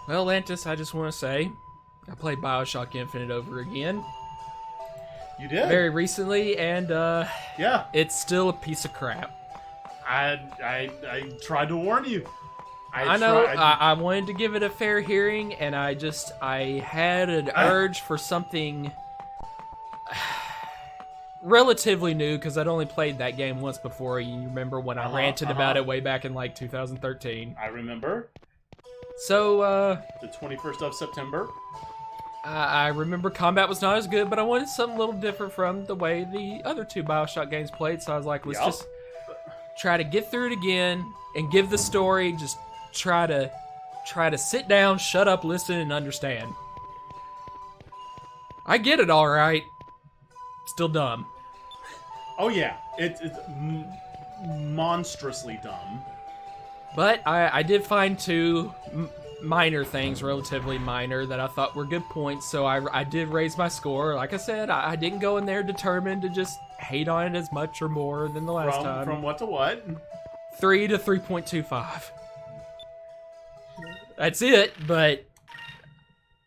Well, Lantis, I just want to say, I played Bioshock Infinite over again. You did? Very recently, and Yeah. it's still a piece of crap. I tried to warn you. I know. I wanted to give it a fair hearing, and I had an urge for something relatively new, because I'd only played that game once before. You remember when I ranted about it way back in like 2013? I remember. So, the 21st of September. I remember combat was not as good, but I wanted something a little different from the way the other two Bioshock games played, so I was like, let's just try to get through it again and give the story, just try to sit down, shut up, listen, and understand. I get it all right. Still dumb. Oh yeah, it's monstrously dumb. But I did find two minor things, relatively minor, that I thought were good points, so I did raise my score. Like I said, I didn't go in there determined to just hate on it as much or more than the last time. From what to what? 3 to 3.25. That's it, but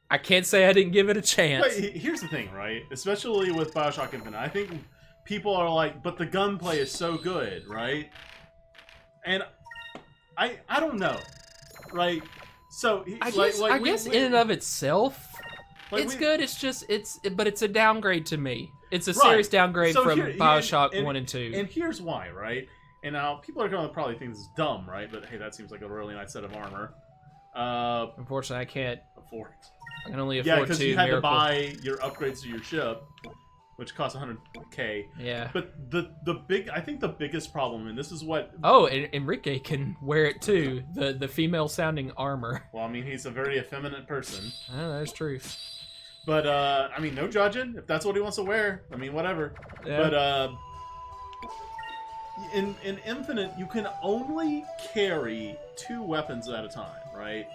I can't say I didn't give it a chance. But here's the thing, right? Especially with Bioshock Infinite, I think people are like, but the gunplay is so good, right? And I don't know, right? So I guess in and of itself, it's good. It's just but it's a downgrade to me. It's a serious downgrade from Bioshock 1 and 2. And here's why, right? And now people are going to probably think this is dumb, right? But hey, that seems like a really nice set of armor. Unfortunately, I can't afford. I can only afford because you had to buy your upgrades to your ship, which costs 100K. Yeah. But I think the biggest problem, and this is what... Oh, and Enrique can wear it too, the female-sounding armor. Well, I mean, he's a very effeminate person. Oh, that's true. But, I mean, no judging. If that's what he wants to wear, I mean, whatever. Yeah. But, in Infinite, you can only carry 2 weapons at a time, right?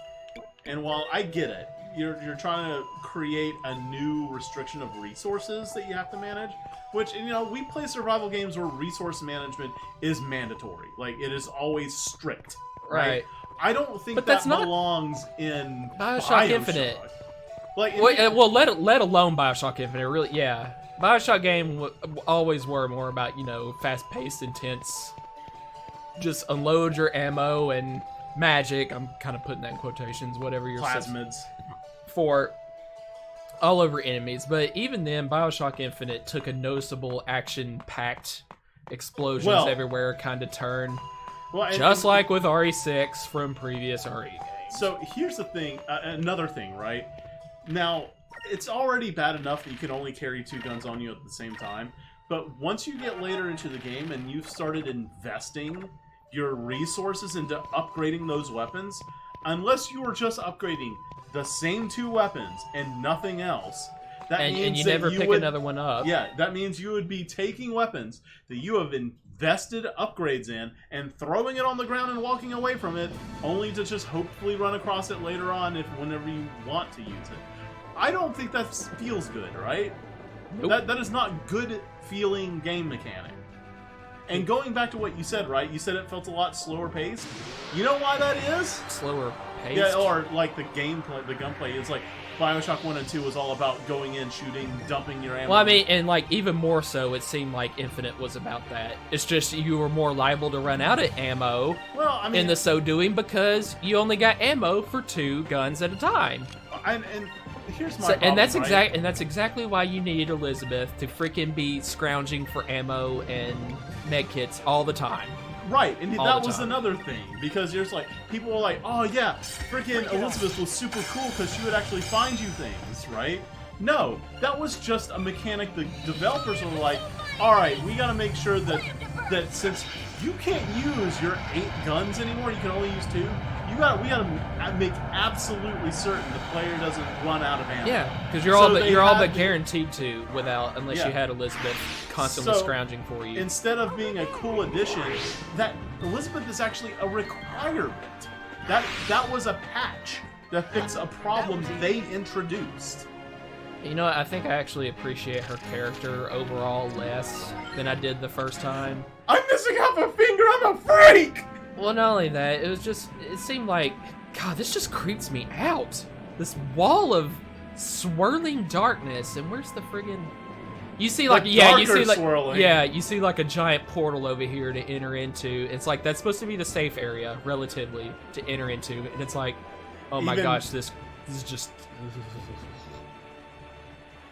And while I get it, you're trying to create a new restriction of resources that you have to manage, which, you know, we play survival games where resource management is mandatory. Like, it is always strict. Right? I don't think that belongs in Bioshock Infinite. Like, well, let alone Bioshock Infinite. Really, yeah. Bioshock game always were more about, you know, fast-paced, intense. Just unload your ammo and magic. I'm kind of putting that in quotations. Whatever your plasmids. For all over enemies. But even then, Bioshock Infinite took a noticeable action-packed explosions everywhere kind of turn. Well, just like with RE6 from previous RE games. So here's the thing, another thing, right? Now, it's already bad enough that you can only carry 2 guns on you at the same time, but once you get later into the game and you've started investing your resources into upgrading those weapons, unless you are just upgrading the same 2 weapons and nothing else, and you never pick another one up. Yeah, that means you would be taking weapons that you have invested upgrades in and throwing it on the ground and walking away from it, only to just hopefully run across it later on whenever you want to use it. I don't think that feels good, right? Nope. That is not good feeling game mechanic. And going back to what you said, right? You said it felt a lot slower paced. You know why that is? Slower paced? Yeah, or like the gameplay, the gunplay is like Bioshock 1 and 2 was all about going in, shooting, dumping your ammo. Well, I mean, and like even more so, it seemed like Infinite was about that. It's just you were more liable to run out of ammo in the so doing because you only got ammo for 2 guns at a time. And here's my problem, and that's exactly why you need Elizabeth to freaking be scrounging for ammo and medkits all the time. Right, and that was another thing, because there's like, people were like, oh yeah, freaking Elizabeth was super cool because she would actually find you things, right? No, that was just a mechanic the developers were like, alright, we gotta make sure that since you can't use your 8 guns anymore, you can only use 2, we gotta make absolutely certain the player doesn't run out of ammo. Yeah, because you're all but guaranteed to unless you had Elizabeth constantly scrounging for you. Instead of being a cool addition, that Elizabeth is actually a requirement. That was a patch to fix a problem they introduced. You know, I think I actually appreciate her character overall less than I did the first time. I'm missing half a finger. I'm a freak. Well, not only that, it seemed like God, this just creeps me out. This wall of swirling darkness, and where's the friggin'... You see, like, yeah, you see, like, swirling. Yeah, you see, like, a giant portal over here to enter into. It's like, that's supposed to be the safe area, relatively, to enter into. And it's like, oh my gosh, this is just...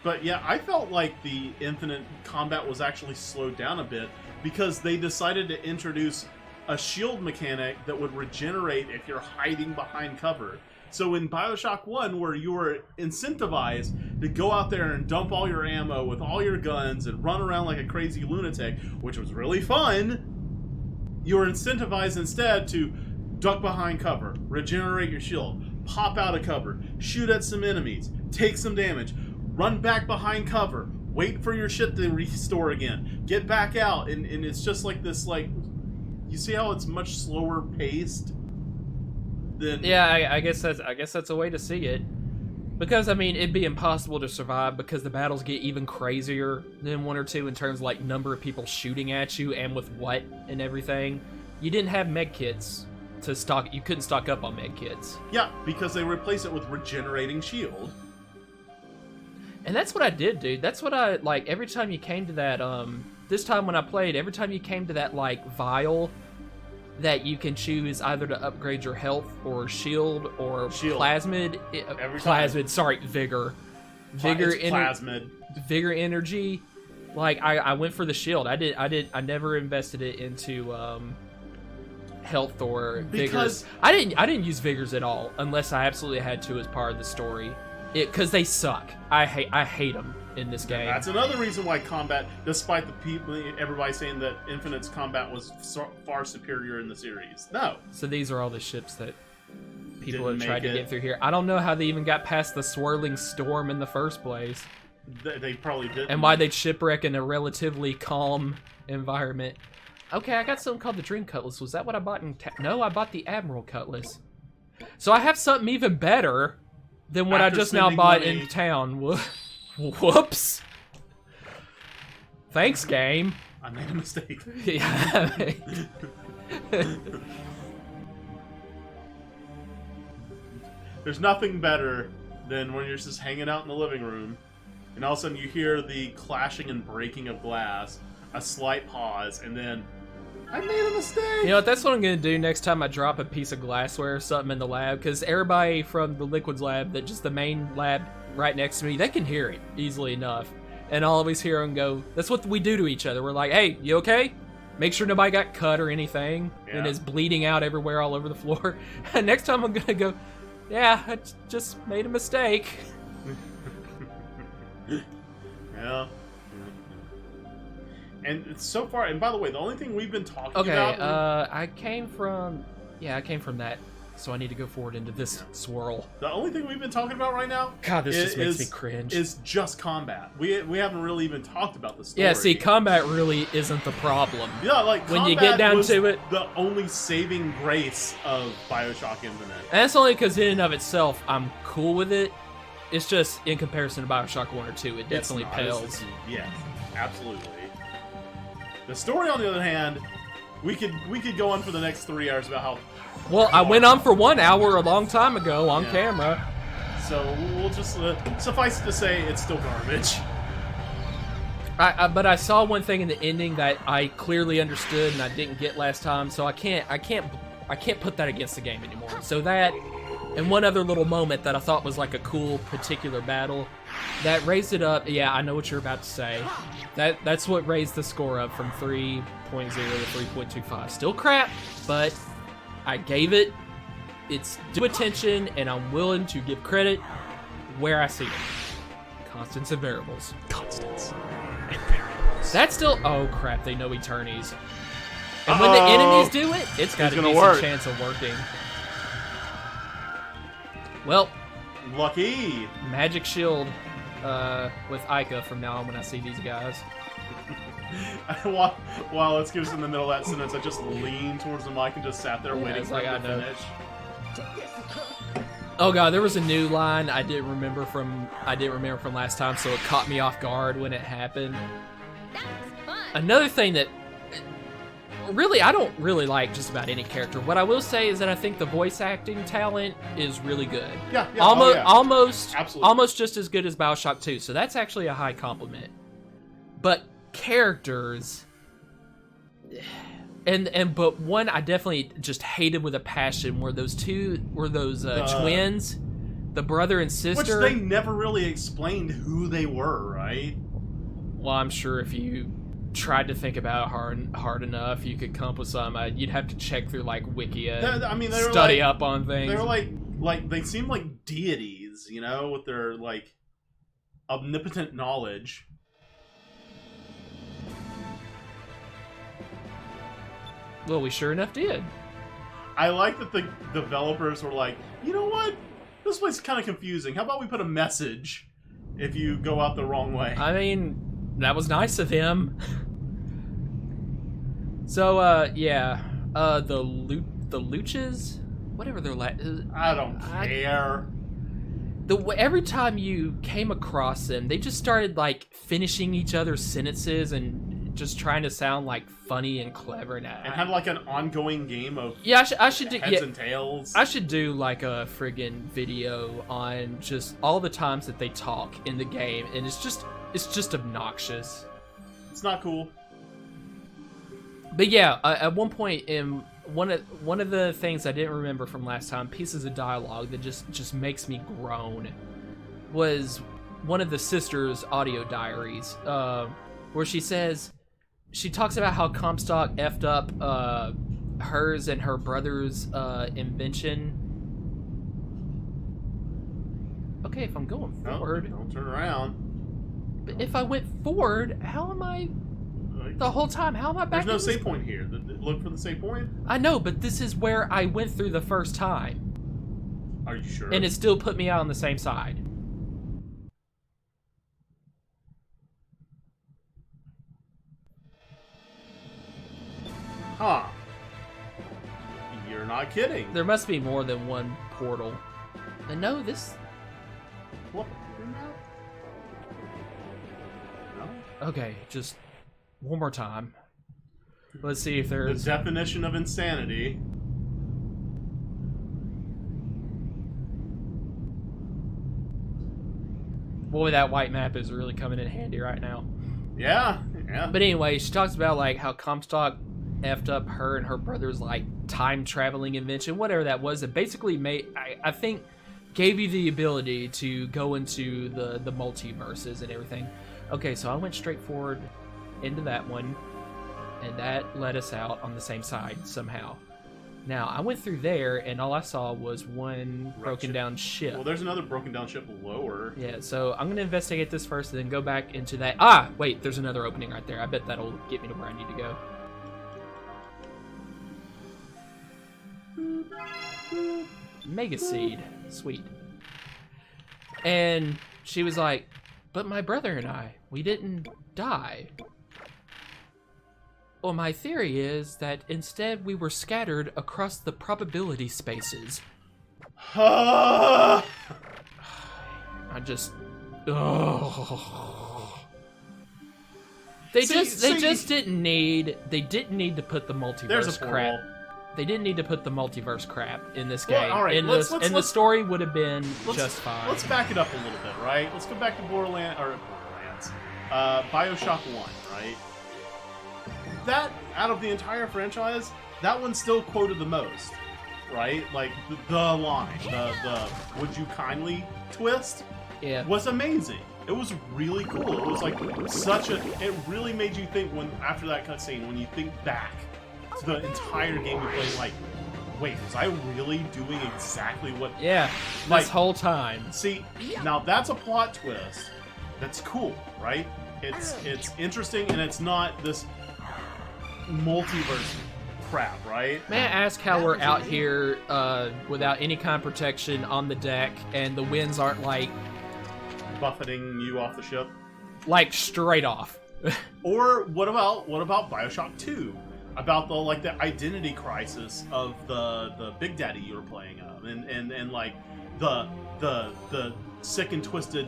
But yeah, I felt like the Infinite combat was actually slowed down a bit because they decided to introduce a shield mechanic that would regenerate if you're hiding behind cover. So in Bioshock 1, where you were incentivized to go out there and dump all your ammo with all your guns and run around like a crazy lunatic, which was really fun, you were incentivized instead to duck behind cover, regenerate your shield, pop out of cover, shoot at some enemies, take some damage, run back behind cover, wait for your shit to restore again, get back out, and it's just like this, like, you see how it's much slower paced? Yeah, I guess that's a way to see it. Because, I mean, it'd be impossible to survive because the battles get even crazier than 1 or 2 in terms of, like, number of people shooting at you and with what and everything. You didn't have med kits to stock. You couldn't stock up on med kits. Yeah, because they replace it with regenerating shield. And that's what I did, dude. That's what I, like, every time you came to that, this time when I played, every time you came to that, like, vial that you can choose either to upgrade your health or shield or plasmid. Plasmid, sorry, vigor. Vigor energy. Like, I went for the shield. I never invested it into health or vigors. I didn't use vigors at all unless I absolutely had to as part of the story. Because they suck. I hate them in this game. That's another reason why combat, despite everybody saying that Infinite's combat was far superior in the series. No. So these are all the ships that people have tried to get through here. I don't know how they even got past the swirling storm in the first place. They probably didn't. And why they'd shipwreck in a relatively calm environment. Okay, I got something called the Dream Cutlass. Was that what I bought in... No, I bought the Admiral Cutlass. So I have something even better than what I just now bought in town. Whoops. Thanks, game. I made a mistake. Yeah. There's nothing better than when you're just hanging out in the living room, and all of a sudden you hear the clashing and breaking of glass, a slight pause, and then, I made a mistake! You know what, that's what I'm going to do next time I drop a piece of glassware or something in the lab, because everybody from the Liquids lab, that just the main lab right next to me, they can hear it easily enough. And I'll always hear them go, that's what we do to each other. We're like, hey, you okay? Make sure nobody got cut or anything, and is bleeding out everywhere all over the floor. And next time I'm going to go, yeah, I just made a mistake. Yeah. And so far, and by the way, the only thing we've been talking about... Okay, I came from that, so I need to go forward into this swirl. The only thing we've been talking about right now... God, this just makes me cringe. ...is just combat. We haven't really even talked about the story. Yeah, see, combat really isn't the problem. Yeah, like, when you get down to it... the only saving grace of Bioshock Infinite. And that's only because in and of itself, I'm cool with it. It's just, in comparison to Bioshock 1 or 2, it definitely pales. Yeah, absolutely. The story, on the other hand, we could go on for the next 3 hours about how... Well, I went on for 1 hour a long time ago on camera. So we'll just suffice it to say it's still garbage. But I saw one thing in the ending that I clearly understood and I didn't get last time, so I can't put that against the game anymore. So that, and one other little moment that I thought was like a cool particular battle, that raised it up. Yeah, I know what you're about to say. That's what raised the score up from 3.0 to 3.25. Still crap, but I gave it its due attention, and I'm willing to give credit where I see it. Constants and variables. Constants and variables. That's still... Oh, crap, they know eternities. And when the enemies do it, it's got a decent chance of working. Well... Lucky! Magic shield with Ica from now on when I see these guys. While let's give us in the middle of that sentence, I just leaned towards the mic and just sat there waiting for it to finish. Oh god, there was a new line I didn't remember from last time, so it caught me off guard when it happened. Another thing that really, I don't really like just about any character. What I will say is that I think the voice acting talent is really good. Yeah. Almost, Absolutely. almost just as good as BioShock 2. So that's actually a high compliment. But characters, but one I definitely just hated with a passion were those twins, the brother and sister. Which they never really explained who they were, right? Well, I'm sure if you tried to think about it hard enough, you could come up with some. You'd have to check through like Wikia, and study up on things. They were like they seemed like deities, you know, with their like omnipotent knowledge. Well, we sure enough did. I like that the developers were like, you know what? This place is kind of confusing. How about we put a message if you go out the wrong way? I mean, that was nice of him. So, yeah. The Luches? Whatever they're like. I don't care. Every time you came across them, they just started, like, finishing each other's sentences and just trying to sound, like, funny and clever. And have, like, an ongoing game of I should do, heads and tails. I should do, like, a friggin' video on just all the times that they talk in the game, and it's just obnoxious. It's not cool. But yeah, at one point in one of the things I didn't remember from last time, pieces of dialogue that just makes me groan, was one of the sisters' audio diaries, where she talks about how Comstock effed up hers and her brother's invention. Okay, if I'm going forward, don't turn around. But if I went forward, how am I? The whole time, how am I back? There's no save point here. Look for the save point. I know, but this is where I went through the first time. Are you sure? And it still put me out on the same side. Huh. You're not kidding. There must be more than one portal. And no, this... What? No? Okay, just one more time. Let's see if there's... The definition of insanity. Boy, that white map is really coming in handy right now. Yeah. But anyway, she talks about, like, how Comstock effed up her and her brother's, like, time-traveling invention, whatever that was. It basically I think, gave you the ability to go into the multiverses and everything. Okay, so I went straight forward into that one, and that led us out on the same side somehow. Now, I went through there, and all I saw was one broken down ship. Well, there's another broken down ship lower. Yeah, so I'm going to investigate this first, and then go back into that. Ah, wait, there's another opening right there. I bet that'll get me to where I need to go. Mega Seed. Sweet. And she was like, but my brother and I, we didn't die. Well, my theory is that instead we were scattered across the probability spaces. I just... Oh. They just didn't need to put the multiverse crap. They didn't need to put the multiverse crap in this game. Well, all right, the story would have been just fine. Let's back it up a little bit, right? Let's go back to Borderlands, BioShock 1, right? That, out of the entire franchise, that one still quoted the most, right? Like, the line, the would you kindly twist was amazing. It was really cool. It was like it really made you think after that cutscene, when you think back to the entire game you played, like, wait, was I really doing exactly what... Yeah, this whole time. See, now that's a plot twist. That's cool, right? It's interesting, and it's not this multiverse crap, right? May I ask how we're out here without any kind of protection on the deck, and the winds aren't, like... buffeting you off the ship? Like, straight off. Or what about BioShock 2? About the identity crisis of the Big Daddy you were playing of, and like the sick and twisted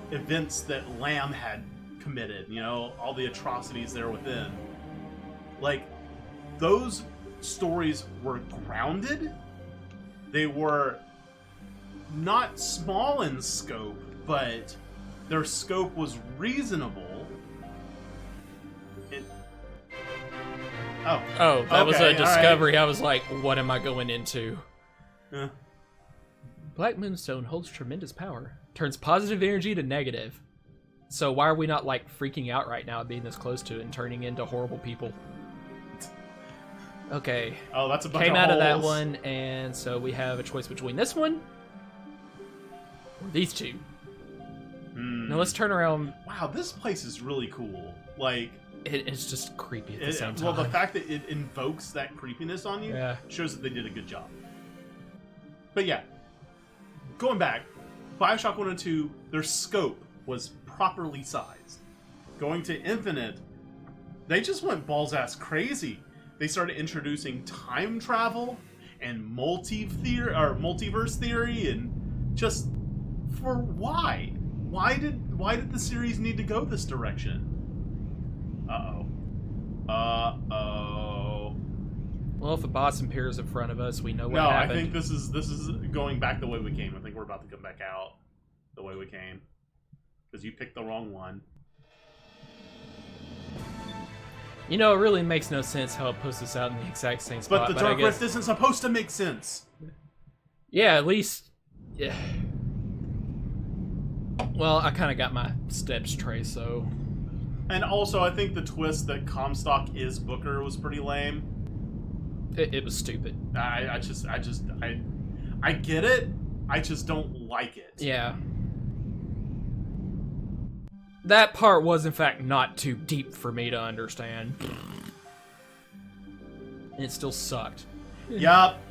events that Lamb had committed, you know, all the atrocities there within. Like, those stories were grounded. They were not small in scope, but their scope was reasonable. That was a discovery. Right. I was like, what am I going into? Black Moonstone holds tremendous power. Turns positive energy to negative. So why are we not, like, freaking out right now being this close to it and turning into horrible people? Okay. Oh, that's a bunch Came of out holes. of that one, and so we have a choice between this one or these two. Now let's turn around. Wow, this place is really cool. Like... It's just creepy at the same time. Well, the fact that it invokes that creepiness on you shows that they did a good job. But yeah, going back, Bioshock 1 and 2, their scope was properly sized. Going to Infinite, they just went balls-ass crazy. They started introducing time travel and multiverse theory, and just for why? Why did the series need to go this direction? Uh-oh. Well, if a boss appears in front of us, we know what happened. No, I think this is going back the way we came. I think we're about to come back out the way we came. Because you picked the wrong one. You know, it really makes no sense how it puts us out in the exact same spot. But the Dark Rift isn't supposed to make sense. Yeah, at least... Yeah. Well, I kind of got my steps traced, so... And also, I think the twist that Comstock is Booker was pretty lame. It was stupid. I get it. I just don't like it. Yeah. That part was, in fact, not too deep for me to understand. And it still sucked. Yup.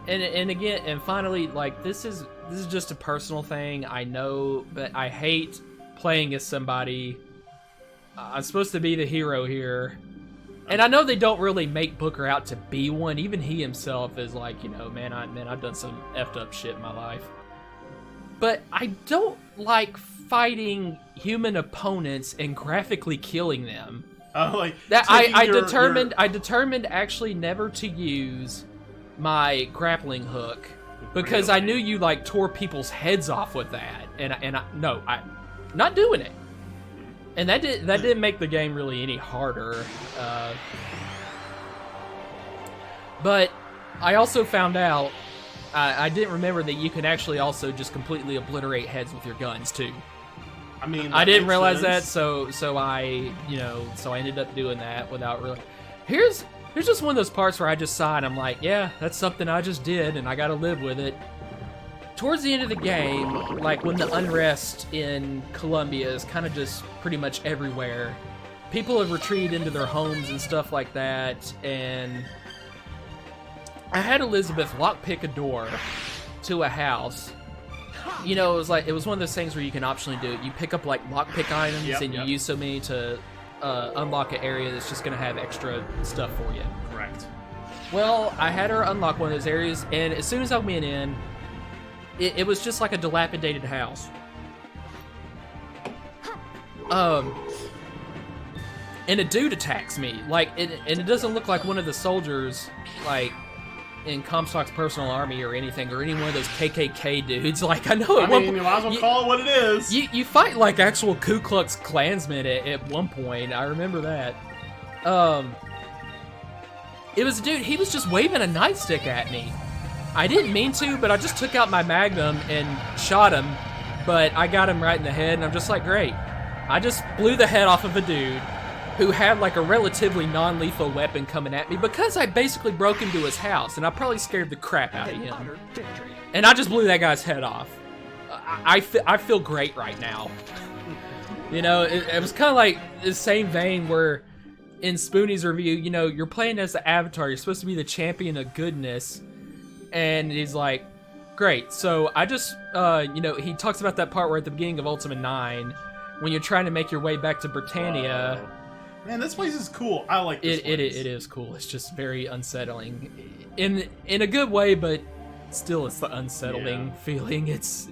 And again, and finally, like, this is just a personal thing. I know, but I hate playing as somebody. I'm supposed to be the hero here. And I know they don't really make Booker out to be one. Even he himself is like, you know, man, I've done some effed up shit in my life. But I don't like fighting human opponents and graphically killing them. Like that I determined actually never to use my grappling hook because I knew you like tore people's heads off with that, and I'm not doing it. And that didn't make the game really any harder. But I also found out, I didn't remember that you can actually also just completely obliterate heads with your guns too. I mean, I didn't realize that, so I ended up doing that without really. Here's just one of those parts where I just sigh and I'm like, yeah, that's something I just did and I gotta live with it. Towards the end of the game, like when the unrest in Colombia is kind of just pretty much everywhere, people have retreated into their homes and stuff like that, and I had Elizabeth lockpick a door to a house. You know, it was one of those things where you can optionally do it. You pick up like lockpick items you use so many to unlock an area that's just going to have extra stuff for you. Correct. Well, I had her unlock one of those areas, and as soon as I went in, it was just like a dilapidated house. And a dude attacks me, and it doesn't look like one of the soldiers, like, in Comstock's personal army or anything, or any one of those KKK dudes. Like, I know you might as well call it what it is. You fight like actual Ku Klux Klansmen at one point. I remember that. It was a dude, he was just waving a nightstick at me. I didn't mean to, but I just took out my Magnum and shot him, but I got him right in the head, and I'm just like, great. I just blew the head off of a dude who had like a relatively non-lethal weapon coming at me because I basically broke into his house, and I probably scared the crap out of him. And I just blew that guy's head off. I feel great right now. You know, it was kind of like the same vein where in Spoonie's review, you know, you're playing as the Avatar, you're supposed to be the champion of goodness, and he's like, great. So I just, you know, he talks about that part where at the beginning of Ultima 9, when you're trying to make your way back to Britannia. Man, this place is cool. I like this place. It is cool. It's just very unsettling. In a good way, but still it's the unsettling feeling. It's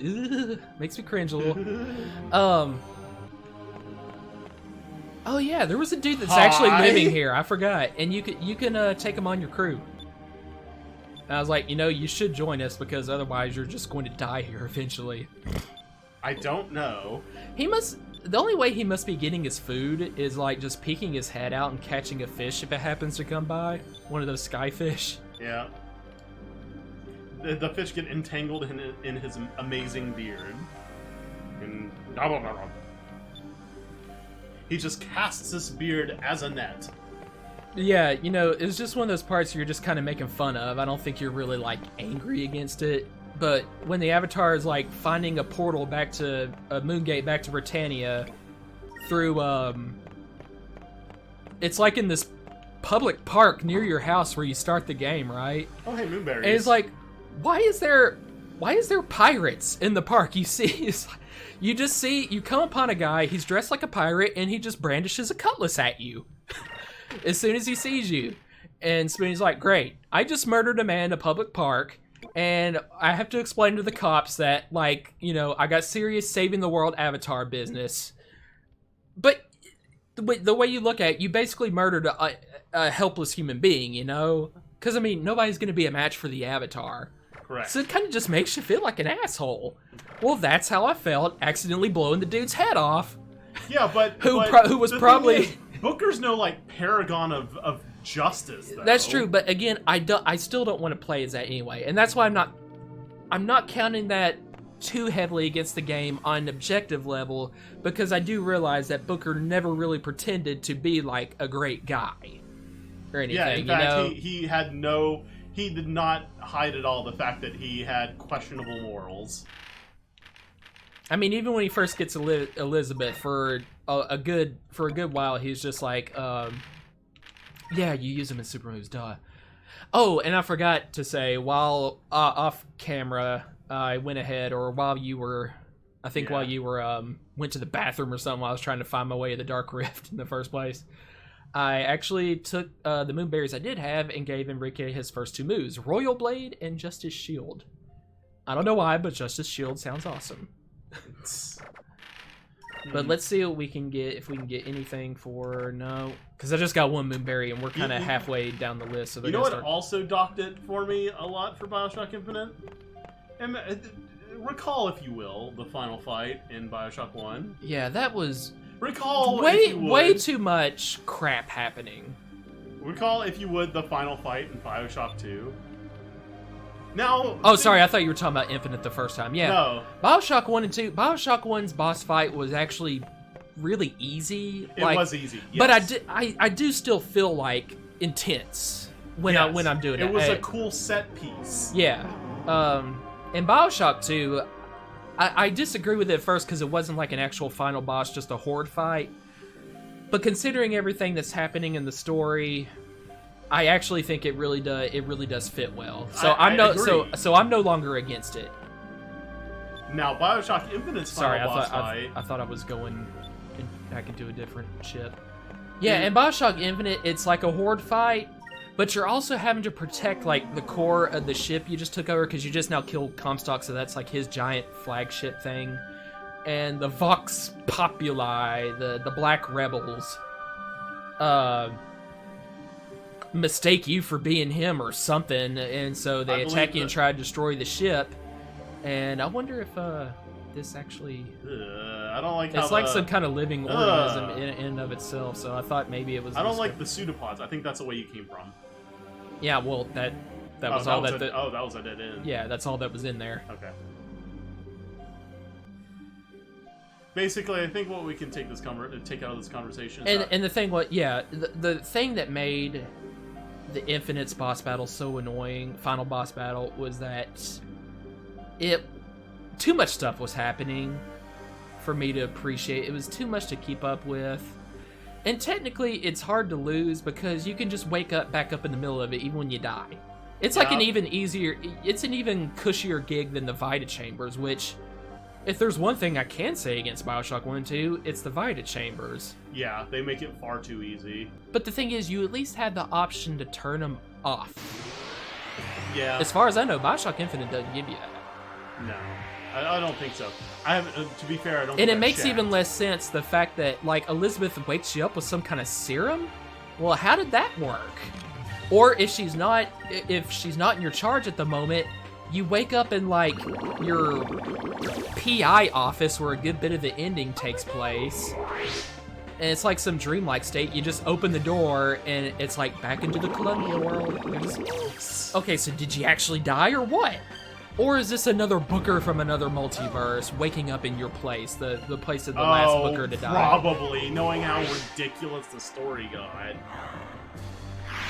makes me cringe a little. Oh yeah, there was a dude that's actually living here. I forgot, and you can take him on your crew. And I was like, you should join us because otherwise you're just going to die here eventually. I don't know. The only way he must be getting his food is like just peeking his head out and catching a fish if it happens to come by. One of those sky fish. Yeah. The fish get entangled in his amazing beard. And he just casts this beard as a net. Yeah, it's just one of those parts you're just kind of making fun of. I don't think you're really, like, angry against it. But when the Avatar is, like, finding a portal back to, a moon gate back to Britannia through, it's like in this public park near your house where you start the game, right? Oh, hey, moonberries. And it's like, why is there pirates in the park? You come upon a guy, he's dressed like a pirate, and he just brandishes a cutlass at you as soon as he sees you. And Spoonie's like, great, I just murdered a man in a public park, and I have to explain to the cops that, like, I got serious saving the world Avatar business. But the way you look at it, you basically murdered a helpless human being, Because, nobody's going to be a match for the Avatar. Correct. So it kind of just makes you feel like an asshole. Well, that's how I felt, accidentally blowing the dude's head off. Yeah, but who was probably Booker's no like paragon of justice. Though. That's true, but again, I still don't want to play as that anyway, and that's why I'm not counting that too heavily against the game on an objective level, because I do realize that Booker never really pretended to be like a great guy or anything. Yeah, in fact, he did not hide at all the fact that he had questionable morals. Even when he first gets Elizabeth for a good while, he's just like, yeah, you use him in super moves, duh. Oh, and I forgot to say, while off camera, I went ahead, or while you were went to the bathroom or something while I was trying to find my way to the Dark Rift in the first place, I actually took the moonberries I did have and gave Enrique his first two moves, Royal Blade and Justice Shield. I don't know why, but Justice Shield sounds awesome. But let's see what we can get, if we can get anything for, no. Because I just got one moonberry and we're kind of halfway down the list. So you know what also docked it for me a lot for Bioshock Infinite? And recall, if you will, the final fight in Bioshock 1. Yeah, that was... Recall, way too much crap happening. Recall, if you would, the final fight in Bioshock 2. Now... Oh, sorry, I thought you were talking about Infinite the first time. Yeah. No. Bioshock 1 and 2... Bioshock 1's boss fight was actually really easy. It was easy, yes. But I do still feel, like, intense when I'm doing it. It was a cool set piece. Yeah. In Bioshock 2... I disagree with it at first because it wasn't like an actual final boss, just a horde fight. But considering everything that's happening in the story, I actually think it really does fit well. So I'm no longer against it. Now Bioshock Infinite's final boss fight. I thought I was going back into a different ship. Yeah, in Bioshock Infinite, it's like a horde fight. But you're also having to protect, like, the core of the ship you just took over, because you just now killed Comstock, so that's, like, his giant flagship thing. And the Vox Populi, the Black Rebels, mistake you for being him or something, and so they attack you and try to destroy the ship. And I wonder if, this actually... I don't like how it's like some kind of living organism in and of itself, so I thought maybe it was... I don't like the pseudopods. I think that's the way you came from. Yeah, well, that was all that... that was a dead end. Yeah, that's all that was in there. Okay. Basically, I think what we can take out of this conversation is and the thing, the thing that made the Infinite's boss battle so annoying, final boss battle, was that too much stuff was happening for me to appreciate. It was too much to keep up with. And technically, it's hard to lose because you can just wake up back up in the middle of it even when you die. It's like an even cushier gig than the Vita Chambers, which, if there's one thing I can say against Bioshock 1 and 2, it's the Vita Chambers. Yeah, they make it far too easy. But the thing is, you at least had the option to turn them off. Yeah. As far as I know, Bioshock Infinite doesn't give you that. No. I don't think so. I have, to be fair, I don't. And think it I've makes checked. even less sense the fact that like Elizabeth wakes you up with some kind of serum. Well, how did that work? Or if she's not in your charge at the moment, you wake up in like your PI office where a good bit of the ending takes place. And it's like some dreamlike state. You just open the door and it's like back into the Columbia world. Okay, so did you actually die or what? Or is this another Booker from another multiverse waking up in your place, the place of the last Booker to die? Probably, knowing how ridiculous the story got.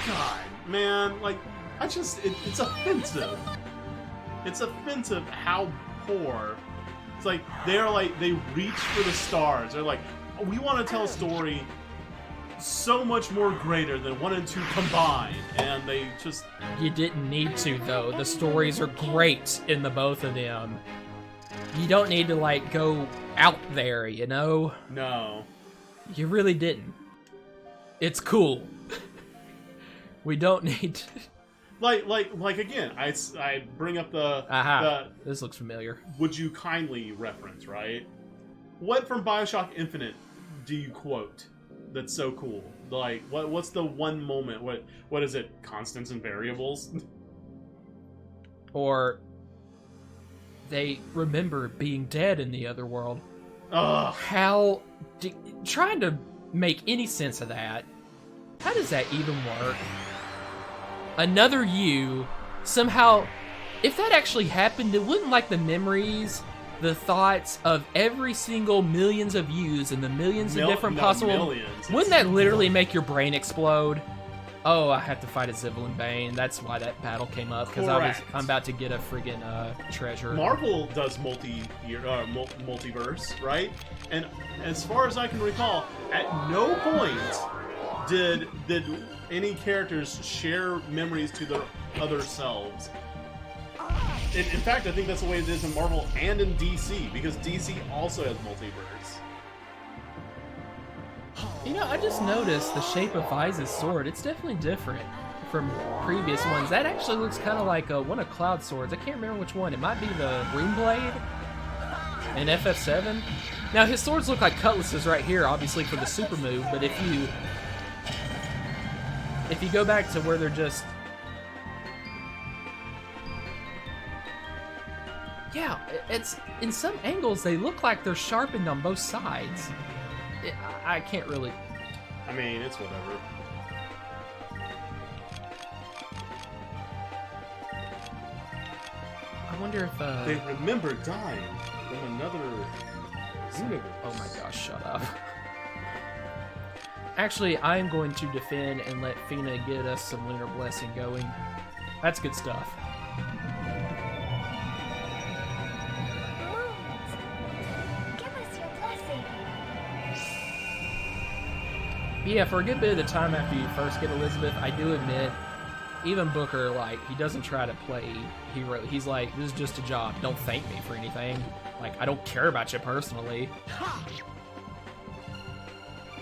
God, man, like, it's offensive. It's offensive how poor. It's like, they reach for the stars. They're like, we want to tell a story so much more greater than 1 and 2 combined, and they just... You didn't need to, though. The stories are great in the both of them. You don't need to, like, go out there, you know? No. You really didn't. It's cool. We don't need to... Like again, I bring up the this looks familiar. Would you kindly reference, right? What from BioShock Infinite do you quote that's so cool? Like, what's the one moment? What is it? Constants and variables? Or they remember being dead in the other world. Ugh. Trying to make any sense of that, how does that even work? Another you, somehow, if that actually happened, it wouldn't like the memories, the thoughts of every single millions of yous and the millions of different possible... Millions. Wouldn't that literally make your brain explode? Oh, I have to fight a Zivelin Bane. That's why that battle came up, because I'm about to get a friggin' treasure. Marvel does multiverse, right? And as far as I can recall, at no point did any characters share memories to their other selves. In fact, I think that's the way it is in Marvel and in DC, because DC also has multiverse. You know, I just noticed the shape of Vize's sword. It's definitely different from previous ones. That actually looks kind of like one of Cloud's swords. I can't remember which one. It might be the Green Blade in FF7. Now, his swords look like cutlasses right here, obviously for the super move, but if you go back to where they're just... Yeah, it's in some angles they look like they're sharpened on both sides. I can't really... I mean, it's whatever. I wonder if... They remember dying from another universe. Oh my gosh, shut up. Actually, I'm going to defend and let Fina get us some Lunar Blessing going. That's good stuff. Yeah, for a good bit of the time after you first get Elizabeth, I do admit, even Booker, like, he doesn't try to play hero. He's like, this is just a job. Don't thank me for anything. Like, I don't care about you personally.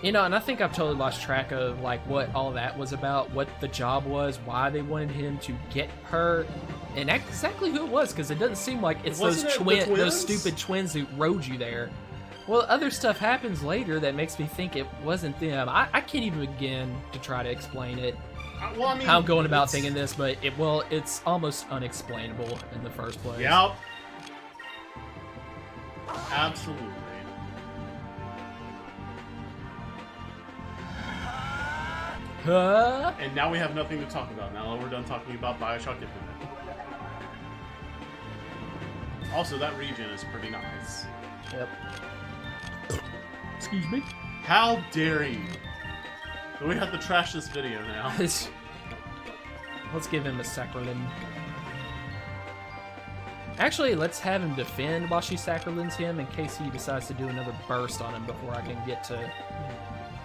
You know, and I think I've totally lost track of, like, what all that was about, what the job was, why they wanted him to get her, and exactly who it was, because it doesn't seem like it's those stupid twins who rode you there. Well, other stuff happens later that makes me think it wasn't them. I can't even begin to try to explain it. Well, I mean, how I'm going about thinking this, but it's almost unexplainable in the first place. Yep. Absolutely. And now we have nothing to talk about. Now we're done talking about BioShock Infinite. Also, that region is pretty nice. Yep. Excuse me? How dare you? So we have to trash this video now. Let's give him a sacrament. Actually, let's have him defend while she sacraments him in case he decides to do another burst on him before I can get to...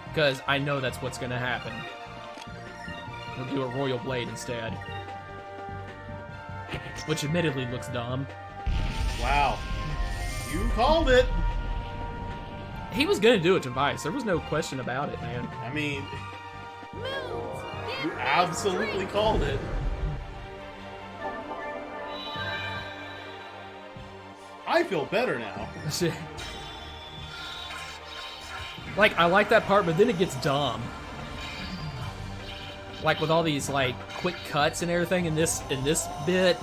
Because I know that's what's going to happen. He'll do a Royal Blade instead. Which admittedly looks dumb. Wow. You called it! He was going to do it to Vice. There was no question about it, man. I mean... You absolutely called it. I feel better now. Like, I like that part, but then it gets dumb. Like, with all these, like, quick cuts and everything in this bit.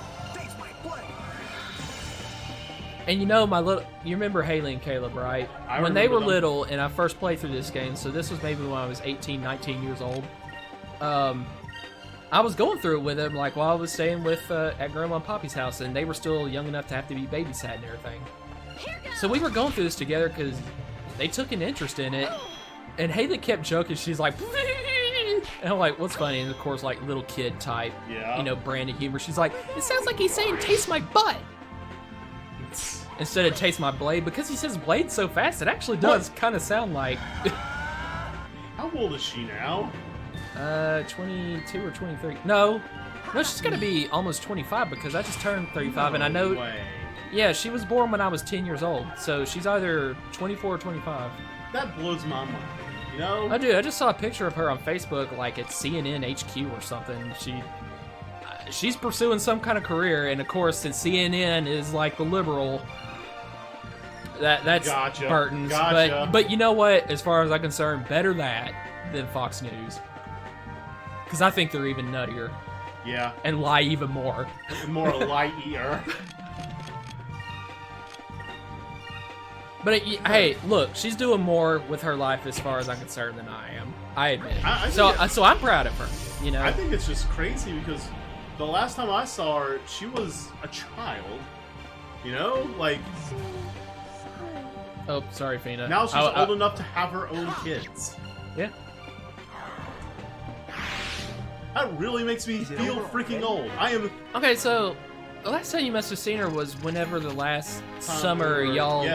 And you know, you remember Haley and Caleb, right? When they were little and I first played through this game, so this was maybe when I was 18, 19 years old. I was going through it with them, like, while I was staying with at Grandma and Poppy's house, and they were still young enough to have to be babysat and everything. So we were going through this together because they took an interest in it. And Haley kept joking. She's like, and I'm like, what's funny? And of course, like, little kid type, you know, branded humor. She's like, it sounds like he's saying, taste my butt. Instead of taste my blade, because he says blade so fast, it actually does kind of sound like. How old is she now? 22 or 23. No, she's gonna be almost 25 because I just turned 35, and I know. Way. Yeah, she was born when I was 10 years old, so she's either 24 or 25. That blows my mind. You know? I do. I just saw a picture of her on Facebook, like at CNN HQ or something. She's pursuing some kind of career, and of course, since CNN is like the liberal, that's gotcha. Burton's. Gotcha. But you know what? As far as I'm concerned, better that than Fox News, because I think they're even nuttier. Yeah. And lie even more. More light-eater. But hey, look, she's doing more with her life as far as I'm concerned than I am. I admit. So I'm proud of her. You know. I think it's just crazy because the last time I saw her, she was a child. You know, like. Oh, sorry, Fina. Now she's old enough to have her own kids. Yeah. That really makes me feel freaking old. I am. Okay, so the last time you must have seen her was whenever the last summer y'all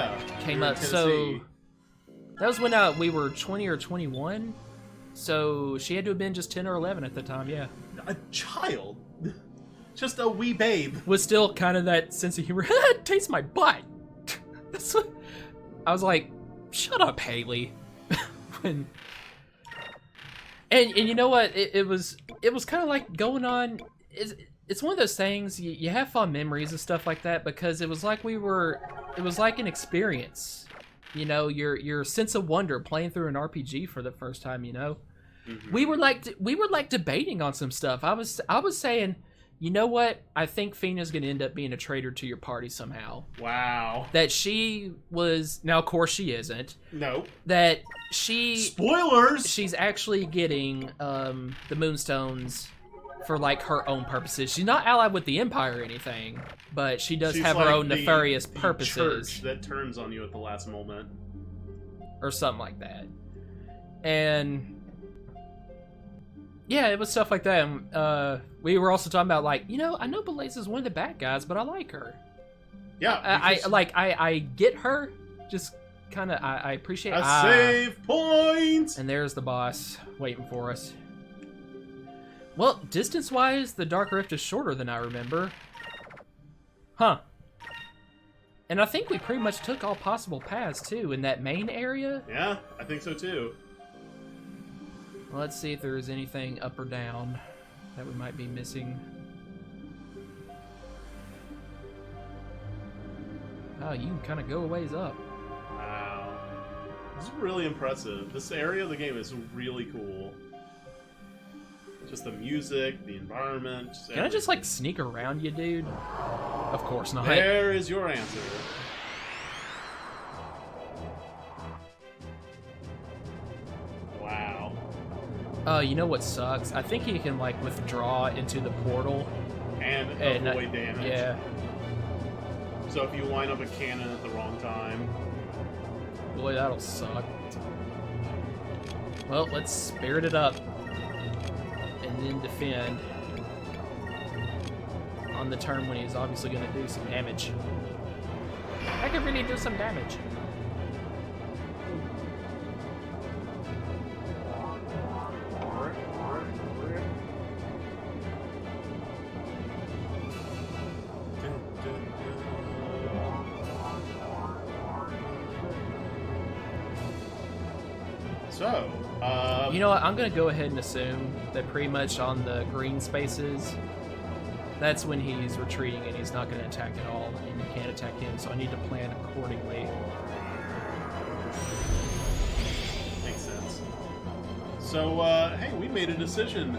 came up. So that was when we were 20 or 21. So she had to have been just 10 or 11 at the time. Yeah. A child. Just a wee babe. Was still kind of that sense of humor. Taste my butt. That's what I was like. Shut up, Haley. And you know what? It was kind of like going on. It's one of those things you have fond memories of stuff like that because it was like an experience. You know, your sense of wonder playing through an RPG for the first time. You know, we were like debating on some stuff. I was saying, you know what? I think Fina's gonna end up being a traitor to your party somehow. Wow. That she was. Now, of course, she isn't. No. That she. Spoilers. She's actually getting the Moonstones for like her own purposes. She's not allied with the Empire or anything, but she does have her own nefarious purposes. Church that turns on you at the last moment, or something like that. And yeah, it was stuff like that. And, we were also talking about like, you know, I know Blaze is one of the bad guys, but I like her. Yeah, I get her. Just kind of, I appreciate a save point. And there's the boss waiting for us. Well, distance-wise, the Dark Rift is shorter than I remember. Huh. And I think we pretty much took all possible paths, too, in that main area. Yeah, I think so, too. Well, let's see if there is anything up or down that we might be missing. Oh, you can kind of go a ways up. Wow. This is really impressive. This area of the game is really cool. Just the music, the environment. Can I just, like, sneak around you, dude? Of course not. There is your answer. Wow. You know what sucks? I think you can, like, withdraw into the portal. And avoid damage. Yeah. So if you line up a cannon at the wrong time. Boy, that'll suck. Well, let's spirit it up. And then defend on the turn when he's obviously going to do some damage. I could really do some damage. So, you know what? I'm going to go ahead and assume that pretty much on the green spaces, that's when he's retreating and he's not going to attack at all, and you can't attack him, so I need to plan accordingly. Makes sense. So, hey, we made a decision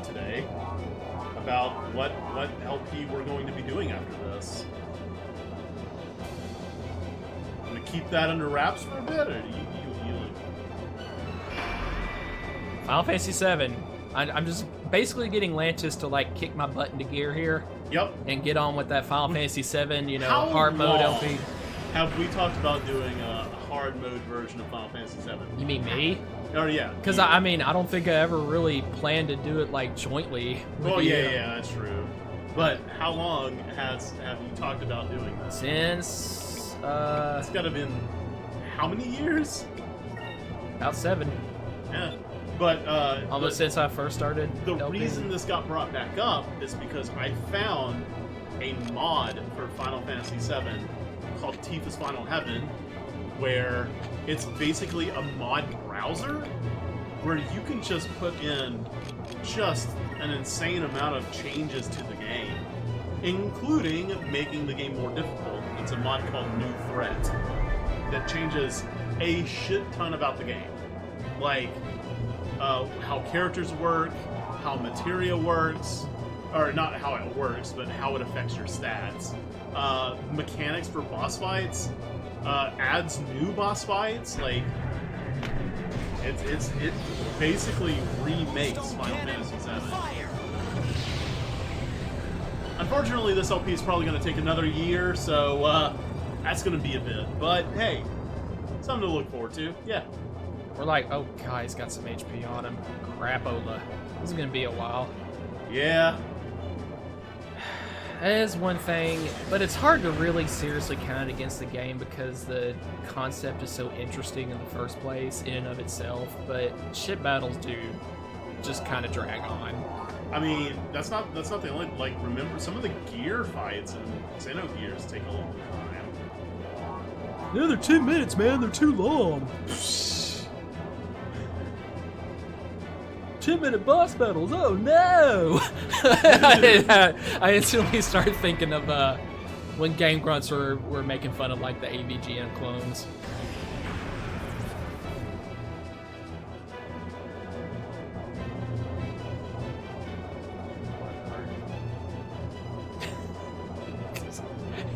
today about what LP we're going to be doing after this. I'm going to keep that under wraps for a bit, or you Final Fantasy VII. I'm just basically getting Lantis to like kick my butt into gear here. Yep. And get on with that Final Fantasy VII, How hard mode long LP. have we talked about doing a hard mode version of Final Fantasy VII? You mean me? Oh, yeah. Because I mean, I don't think I ever really planned to do it like jointly. Well, yeah, that's true. But how long have you talked about doing this? Since it's gotta been how many years? About 7. Yeah. But almost since I first started. The LP. reason this got brought back up is because I found a mod for Final Fantasy VII called Tifa's Final Heaven, where it's basically a mod browser where you can just put in just an insane amount of changes to the game, including making the game more difficult. It's a mod called New Threat that changes a shit ton about the game. Like, how characters work, how materia works, or not how it works, but how it affects your stats. Mechanics for boss fights, adds new boss fights. Like, it basically remakes Final Fantasy VII. Unfortunately, this LP is probably going to take another year, so that's going to be a bit. But hey, something to look forward to. Yeah. We're like, oh god, he's got some HP on him. Crapola. This is gonna be a while. Yeah. That is one thing, but it's hard to really seriously count it against the game because the concept is so interesting in the first place in and of itself, but shit battles do just kind of drag on. I mean, that's not the only, like, remember, some of the gear fights and Xenogears take a long time. Yeah, they're 10 minutes, man. They're too long. 10-minute boss battles. Oh no! I instantly started thinking of when Game Grunts were making fun of like the AVGN clones.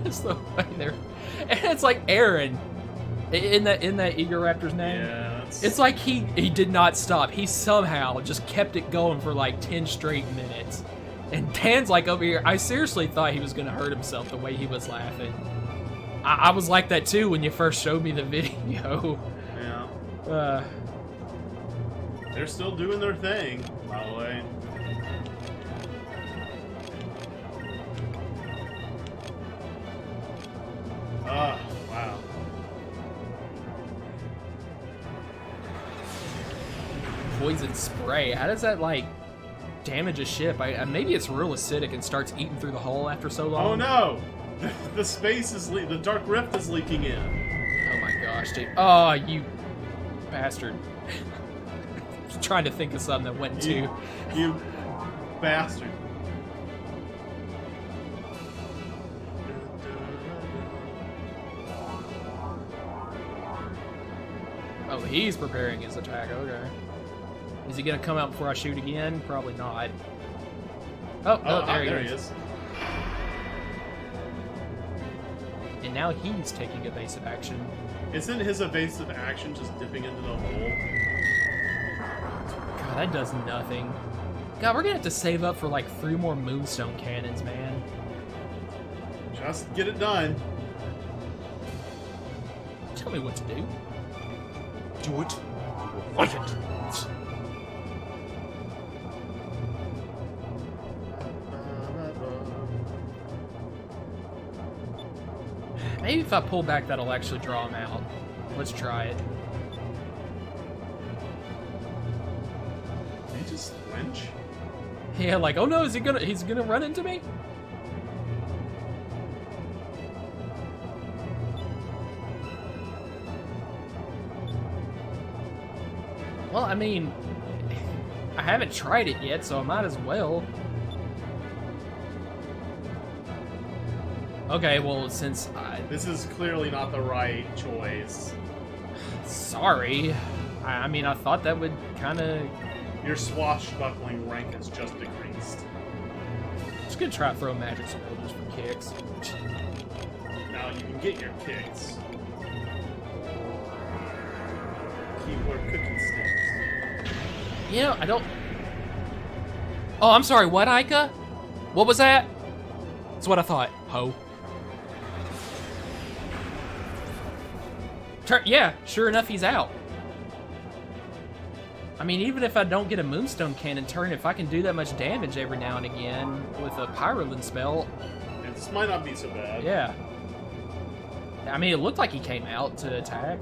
It's the way they're, and it's like Aaron. In that Eager Raptor's name? Yeah, it's like he did not stop. He somehow just kept it going for like 10 straight minutes. And Dan's like over here, I seriously thought he was going to hurt himself the way he was laughing. I was like that too when you first showed me the video. Yeah. They're still doing their thing, by the way. Wow. Poison spray. How does that like damage a ship? Maybe it's real acidic and starts eating through the hull after so long. Oh no! The space is the Dark Rift is leaking in. Oh my gosh, dude! Oh, you bastard! Just trying to think of something that went too. You bastard! Oh, he's preparing his attack. Okay. Is he gonna come out before I shoot again? Probably not. Oh, no, there he is. And now he's taking evasive action. Isn't his evasive action just dipping into the hole? God, that does nothing. God, we're gonna have to save up for like 3 more Moonstone cannons, man. Just get it done. Tell me what to do. Do it. Like it. Maybe if I pull back, that'll actually draw him out. Let's try it. Did he just flinch? Yeah, like, oh no, he's gonna run into me? Well, I mean, I haven't tried it yet, so I might as well. Okay, well, since This is clearly not the right choice. Sorry. I mean, I thought that would kind of... Your swashbuckling rank has just decreased. Just gonna try to throw a magic spell just for kicks. Now you can get your kicks. Keyword cookie sticks. You know, I don't... Oh, I'm sorry, what, Ica? What was that? That's what I thought. Ho. Yeah, sure enough, he's out. I mean, even if I don't get a Moonstone Cannon turn, if I can do that much damage every now and again with a Pyrolin spell... This might not be so bad. Yeah. I mean, it looked like he came out to attack.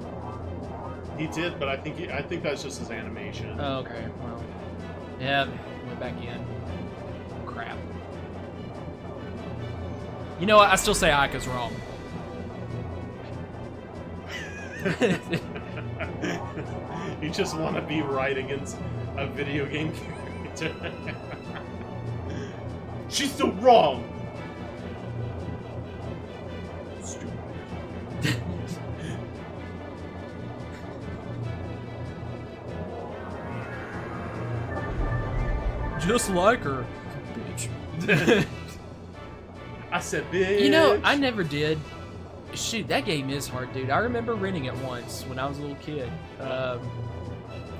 He did, but I think that's just his animation. Oh, okay. Well, yeah, went back in. Crap. You know what? I still say Ica's wrong. You just want to be right against a video game character. She's still wrong! Stupid. Just like her. Bitch. I said bitch. You know, I never did. Shoot, that game is hard, dude. I remember renting it once when I was a little kid.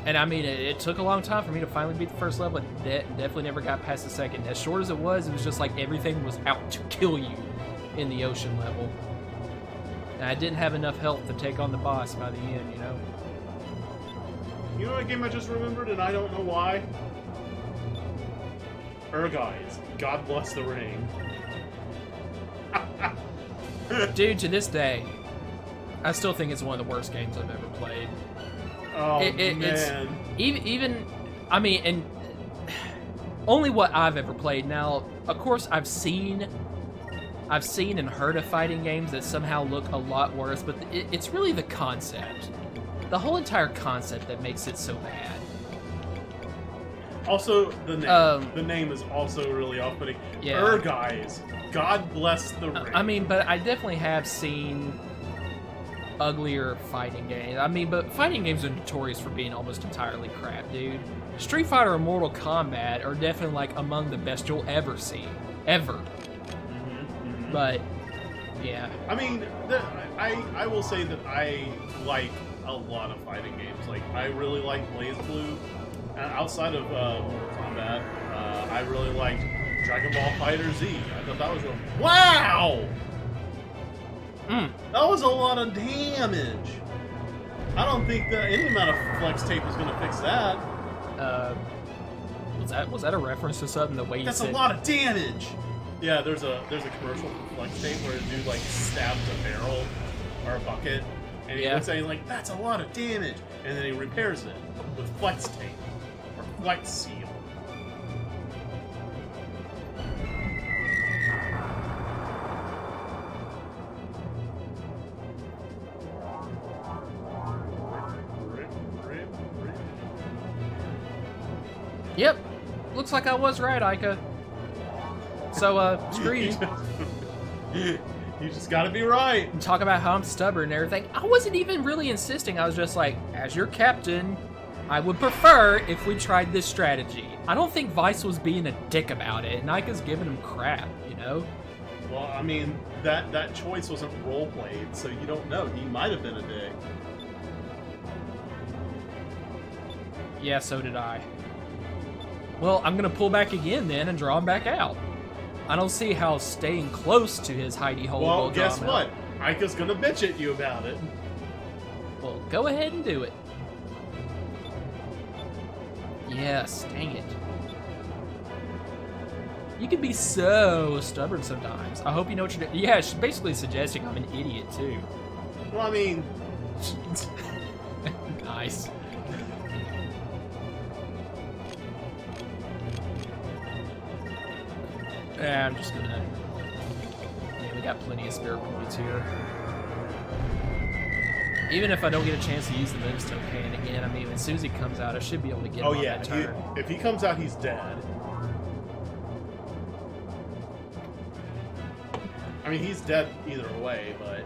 And I mean, it took a long time for me to finally beat the first level. Definitely never got past the second. As short as it was just like everything was out to kill you in the ocean level. And I didn't have enough health to take on the boss by the end, you know? You know what game I just remembered, and I don't know why? Guys, God bless the ring. Dude, to this day, I still think it's one of the worst games I've ever played. Oh, man. It's, even, I mean, and only what I've ever played. Now, of course, I've seen and heard of fighting games that somehow look a lot worse, but it's really the concept. The whole entire concept that makes it so bad. Also, the name. The name is also really off-putting. Yeah. Guys, God bless the ring. I mean, but I definitely have seen uglier fighting games. I mean, but fighting games are notorious for being almost entirely crap, dude. Street Fighter and Mortal Kombat are definitely, like, among the best you'll ever see. Ever. But, yeah. I mean, I will say that I like a lot of fighting games. Like, I really like BlazBlue. Outside of Mortal Kombat, I really liked Dragon Ball Fighter Z. I thought that was a... Wow! That was a lot of damage. I don't think that any amount of flex tape is going to fix that. Was that a reference to something? The way you That's said... a lot of damage. Yeah, there's a commercial for flex tape where a dude like stabs a barrel or a bucket, and he looks at it and he's like, "That's a lot of damage," and then he repairs it with flex tape or flex seal. Yep. Looks like I was right, Ica. So, screw you. You just gotta be right. And talk about how I'm stubborn and everything. I wasn't even really insisting. I was just like, as your captain, I would prefer if we tried this strategy. I don't think Vice was being a dick about it, and Ica's giving him crap, you know? Well, I mean, that choice wasn't role-played, so you don't know. He might have been a dick. Yeah, so did I. Well, I'm gonna pull back again then and draw him back out. I don't see how staying close to his hidey hole Well, will draw guess him what? out. Ica's gonna bitch at you about it. Well, go ahead and do it. Yes, dang it. You can be so stubborn sometimes. I hope you know what you're doing. Yeah, she's basically suggesting I'm an idiot, too. Well, I mean... Nice. Yeah, I'm just gonna... Yeah, we got plenty of spare points here. Even if I don't get a chance to use the Moonstone Cannon again, I mean, as soon as he comes out, I should be able to get him on that turn. If he comes out, he's dead. I mean, he's dead either way, but...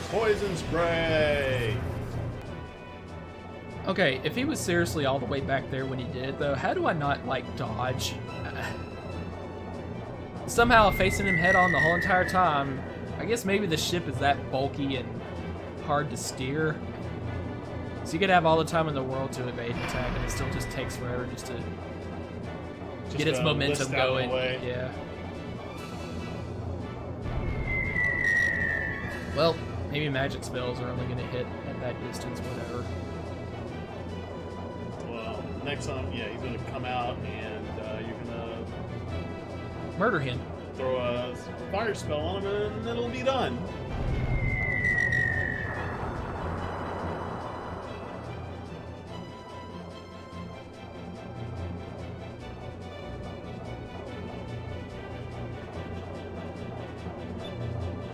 Poison spray! Okay, if he was seriously all the way back there when he did it, though, how do I not, like, dodge? Somehow facing him head on the whole entire time, I guess maybe the ship is that bulky and hard to steer. So you could have all the time in the world to evade an attack, and it still just takes forever just to get its momentum going. Yeah. Well, maybe magic spells are only going to hit at that distance, whatever. Well, next time, yeah, he's going to come out and you're going to murder him. Throw a fire spell on him and it'll be done.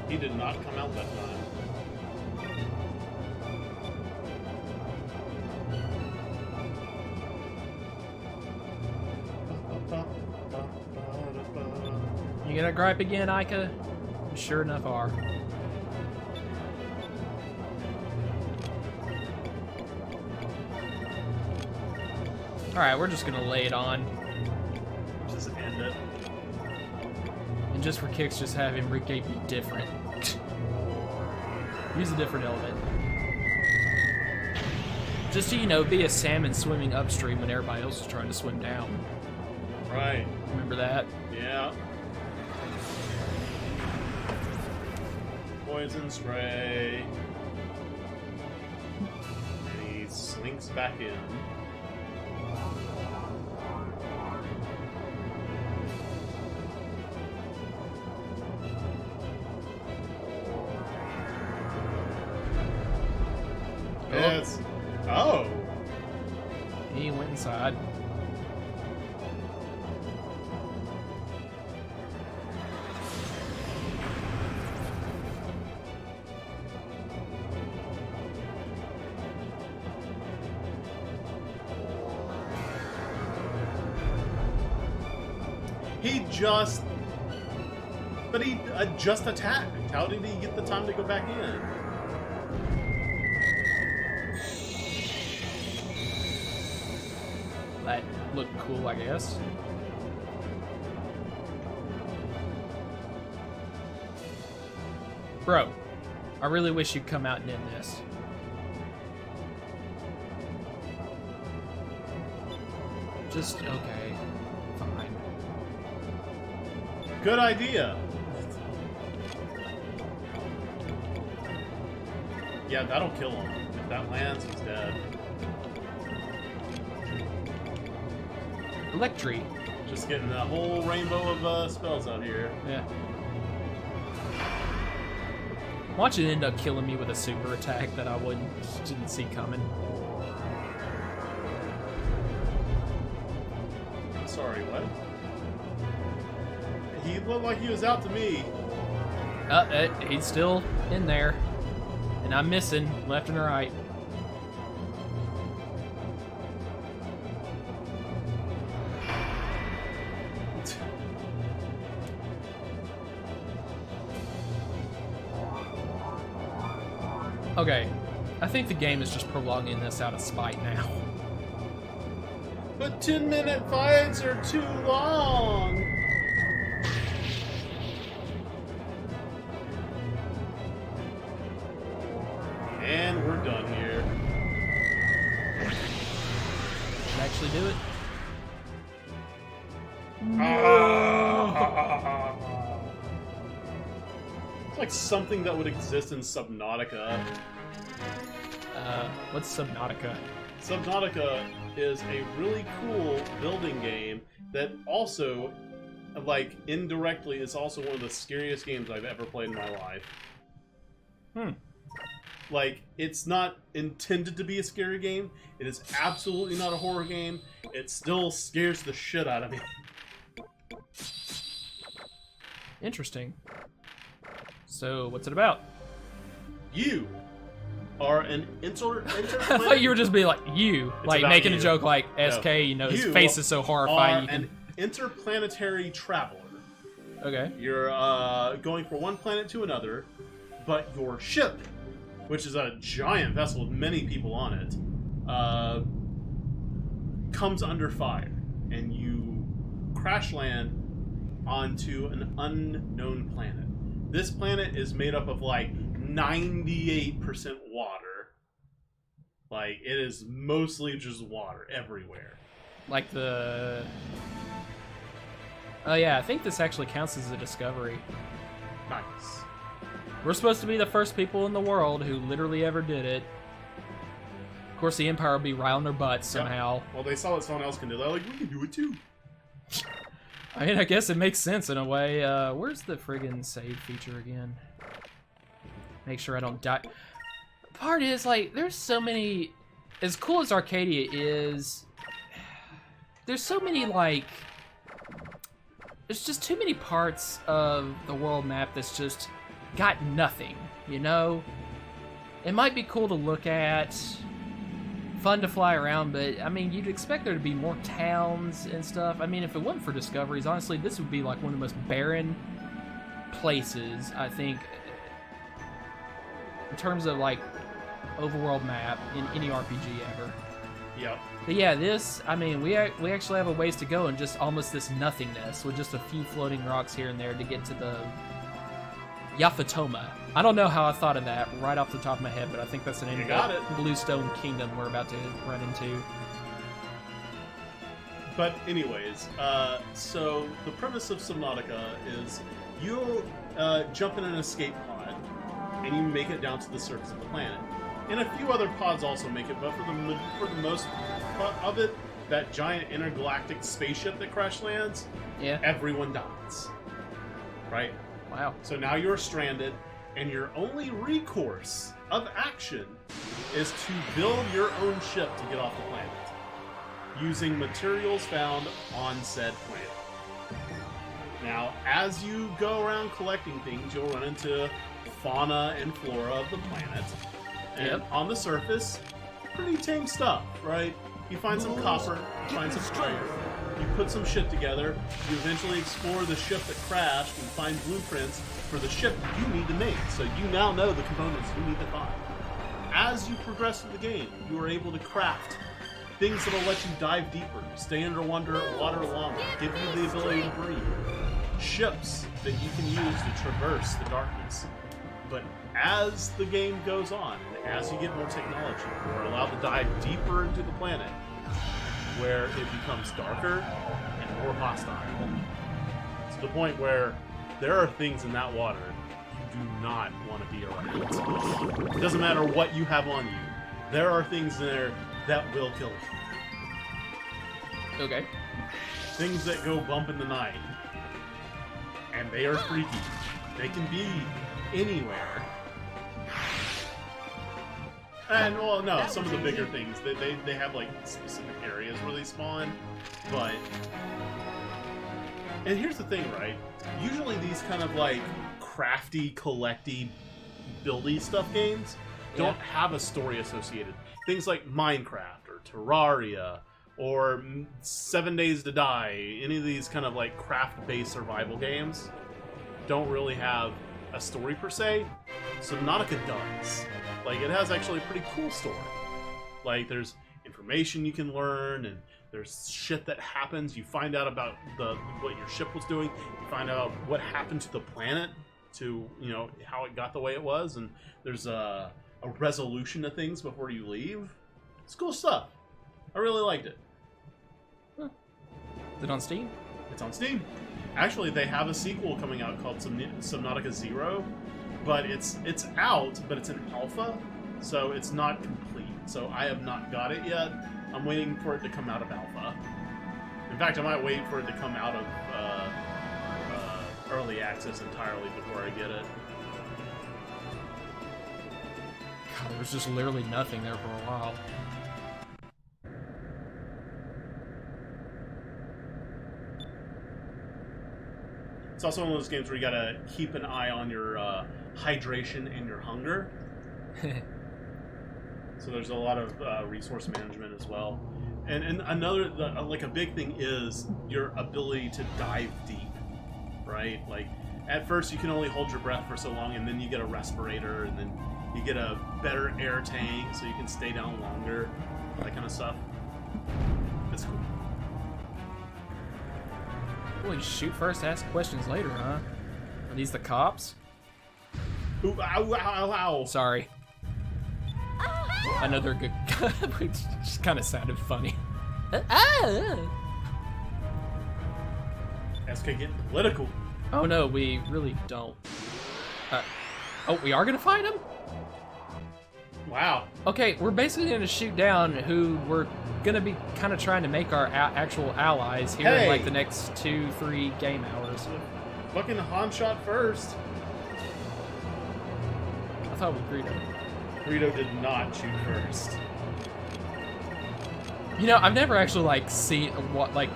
He did not come out that time. You gonna gripe again, Ica? You sure enough are. Alright, we're just gonna lay it on. Just end it. And just for kicks, just have him be different. Use a different element. Just so you know, be a salmon swimming upstream when everybody else is trying to swim down. Right. Remember that? Yeah. Poison spray. And he slinks back in. Yes. Oh. He went inside. He just attacked. How did he get the time to go back in? That looked cool, I guess. Bro, I really wish you'd come out and end this. Just, okay, fine. Good idea. Yeah, that'll kill him. If that lands, he's dead. Electri. Just getting a whole rainbow of spells out here. Yeah. Watch it end up killing me with a super attack that I didn't see coming. Sorry, what? He looked like he was out to me. He's still in there. And I'm missing left and right. Okay, I think the game is just prolonging this out of spite now. But 10-minute fights are too long! And we're done here. Can I actually do it? It's like something that would exist in Subnautica. What's Subnautica? Subnautica is a really cool building game that also, like, indirectly is also one of the scariest games I've ever played in my life. Like, it's not intended to be a scary game. It is absolutely not a horror game. It still scares the shit out of me. Interesting. So, what's it about? You are an I thought you were just being like, you. Like, making a joke like, SK, you know, his face is so horrifying you can interplanetary traveler. Okay. You're going from one planet to another, but your ship, which is a giant vessel with many people on it, comes under fire, and you crash land onto an unknown planet. This planet is made up of like 98% water. Like, it is mostly just water everywhere. Like the... Oh yeah, I think this actually counts as a discovery. Nice. We're supposed to be the first people in the world who literally ever did it. Of course, the Empire will be right on their butts somehow. Yep. Well, they saw what someone else can do. They're like, we can do it too. I mean, I guess it makes sense in a way. Where's the friggin' save feature again? Make sure I don't die. Part is, like, there's so many... As cool as Arcadia is, there's so many, like... There's just too many parts of the world map that's just got nothing, you know? It might be cool to look at, fun to fly around, but, I mean, you'd expect there to be more towns and stuff. I mean, if it wasn't for discoveries, honestly, this would be, like, one of the most barren places, I think, in terms of, like, overworld map in any RPG ever. Yep. But yeah, this, I mean, we actually have a ways to go in just almost this nothingness with just a few floating rocks here and there to get to the Yafatoma. I don't know how I thought of that right off the top of my head, but I think that's the name of the Bluestone Kingdom we're about to run into. But anyways, so the premise of Subnautica is you jump in an escape pod and you make it down to the surface of the planet. And a few other pods also make it, but for the most part of it, that giant intergalactic spaceship that crash lands, everyone dies. Right? Wow. So now you're stranded, and your only recourse of action is to build your own ship to get off the planet, using materials found on said planet. Now, as you go around collecting things, you'll run into fauna and flora of the planet. And on the surface, pretty tame stuff, right? You find some copper, you find some iron, you put some shit together, you eventually explore the ship that crashed and find blueprints for the ship you need to make, so you now know the components you need to find. As you progress through the game, you are able to craft things that will let you dive deeper, stay underwater longer, give you the ability to breathe, ships that you can use to traverse the darkness. But as the game goes on, and as you get more technology, you are allowed to dive deeper into the planet, where it becomes darker and more hostile. To the point where there are things in that water you do not want to be around. It doesn't matter what you have on you. There are things in there that will kill you. Okay. Things that go bump in the night. And they are freaky. They can be anywhere. And, well, no, some of the bigger things, they have, like, specific areas where they spawn, but... And here's the thing, right? Usually these kind of, like, crafty, collecty, buildy stuff games don't have a story associated. Things like Minecraft, or Terraria, or 7 Days to Die, any of these kind of, like, craft-based survival games don't really have a story per se. Subnautica does. Like, it has actually a pretty cool story. Like, there's information you can learn, and there's shit that happens. You find out about what your ship was doing. You find out what happened to the planet, to, you know, how it got the way it was, and there's a resolution to things before you leave. It's cool stuff. I really liked it. Huh. Is it on Steam? It's on Steam. Actually, they have a sequel coming out called Subnautica Zero, but it's out, but it's an alpha, so it's not complete. So I have not got it yet. I'm waiting for it to come out of alpha. In fact, I might wait for it to come out of early access entirely before I get it. God, there was just literally nothing there for a while. It's also one of those games where you gotta keep an eye on your hydration and your hunger. So there's a lot of resource management as well. And another, like a big thing is your ability to dive deep, right? Like, at first you can only hold your breath for so long, and then you get a respirator, and then you get a better air tank so you can stay down longer, that kind of stuff. It's cool. Well, you shoot first, ask questions later, huh? Are these the cops? Ooh, ow, ow, ow. Sorry. Another good which just kind of sounded funny. SK getting political. Oh no, we really don't. Oh, we are gonna fight him? Wow. Okay, we're basically gonna shoot down who we're gonna be kind of trying to make our actual allies here in like the next 2-3 game hours. Fucking Han shot first. I thought we agreed on it. Greedo did not shoot first. You know, I've never actually like seen what like.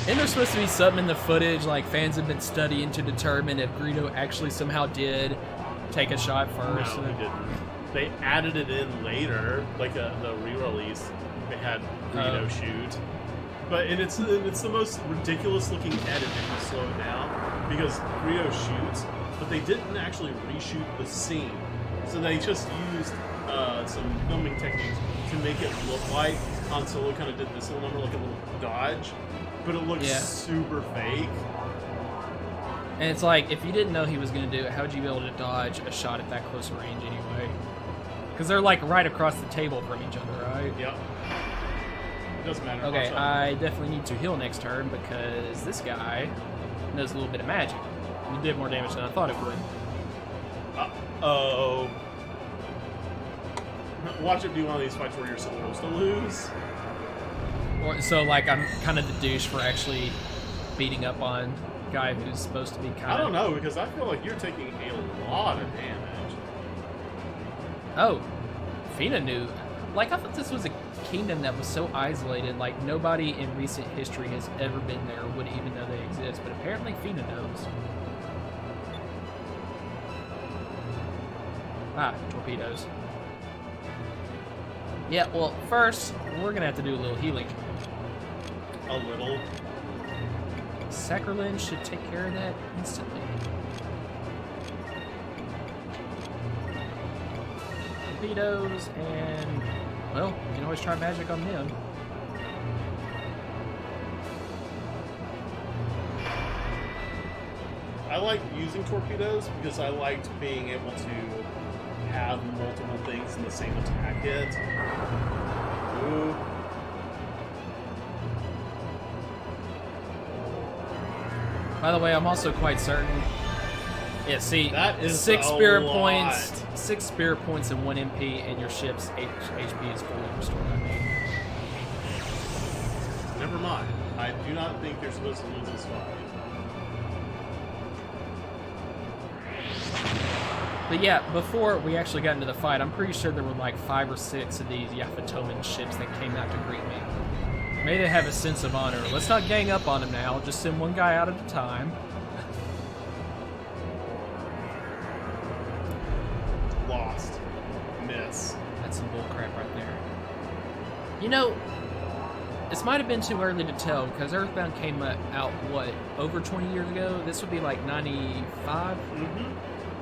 Isn't there supposed to be something in the footage like fans have been studying to determine if Greedo actually somehow did take a shot first? No, he didn't. They added it in later, like the re-release. They had Greedo shoot, but it's the most ridiculous looking edit if you slow it down because Greedo shoots, but they didn't actually reshoot the scene. So they just used some filming techniques to make it look like Han Solo kind of did this little number, like a little dodge, but it looks super fake. And it's like, if you didn't know he was going to do it, how would you be able to dodge a shot at that close range anyway? Because they're like right across the table from each other, right? Yep. It doesn't matter. Okay, I definitely need to heal next turn because this guy knows a little bit of magic. It did more damage than I thought it would. Uh-oh. Watch it be one of these fights where you're supposed to lose. So, like, I'm kind of the douche for actually beating up on a guy who's supposed to be kind of... I don't know, because I feel like you're taking a lot of damage. Oh, Fina knew. Like, I thought this was a kingdom that was so isolated, like, nobody in recent history has ever been there or would even know they exist, but apparently Fina knows. Ah, torpedoes. Yeah, well, first, we're gonna have to do a little healing. A little? Sacrilyn should take care of that instantly. Torpedoes, and, well, you can always try magic on them. I like using torpedoes because I liked being able to have multiple things in the same attack hit. Ooh. By the way, I'm also quite certain. Yeah, see, that is 6 spirit points, 6 spirit points and 1 MP, and your ship's HP is fully restored. I mean, never mind. I do not think you're supposed to lose this fight. but yeah, before we actually got into the fight, I'm pretty sure there were like 5 or 6 of these Yafatoman ships that came out to greet me. May they have a sense of honor. Let's not gang up on them now. Just send one guy out at a time. Lost. Miss. That's some bullcrap right there. You know, this might have been too early to tell because Earthbound came out, what, over 20 years ago? This would be like 95?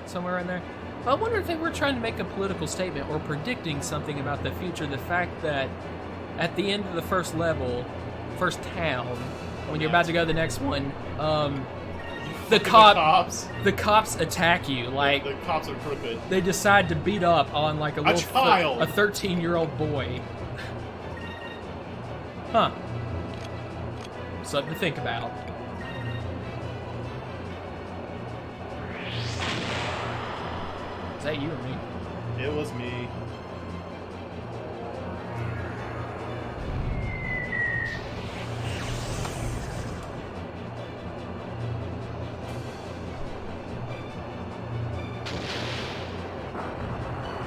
Somewhere in there. But I wonder if they were trying to make a political statement or predicting something about the future. The fact that at the end of the first level, first town, when you're about to go to the next one, the cops attack you. Like, the cops are crooked. They decide to beat up on like a child, a 13-year-old boy. Huh. Something to think about. Is that you or me? It was me.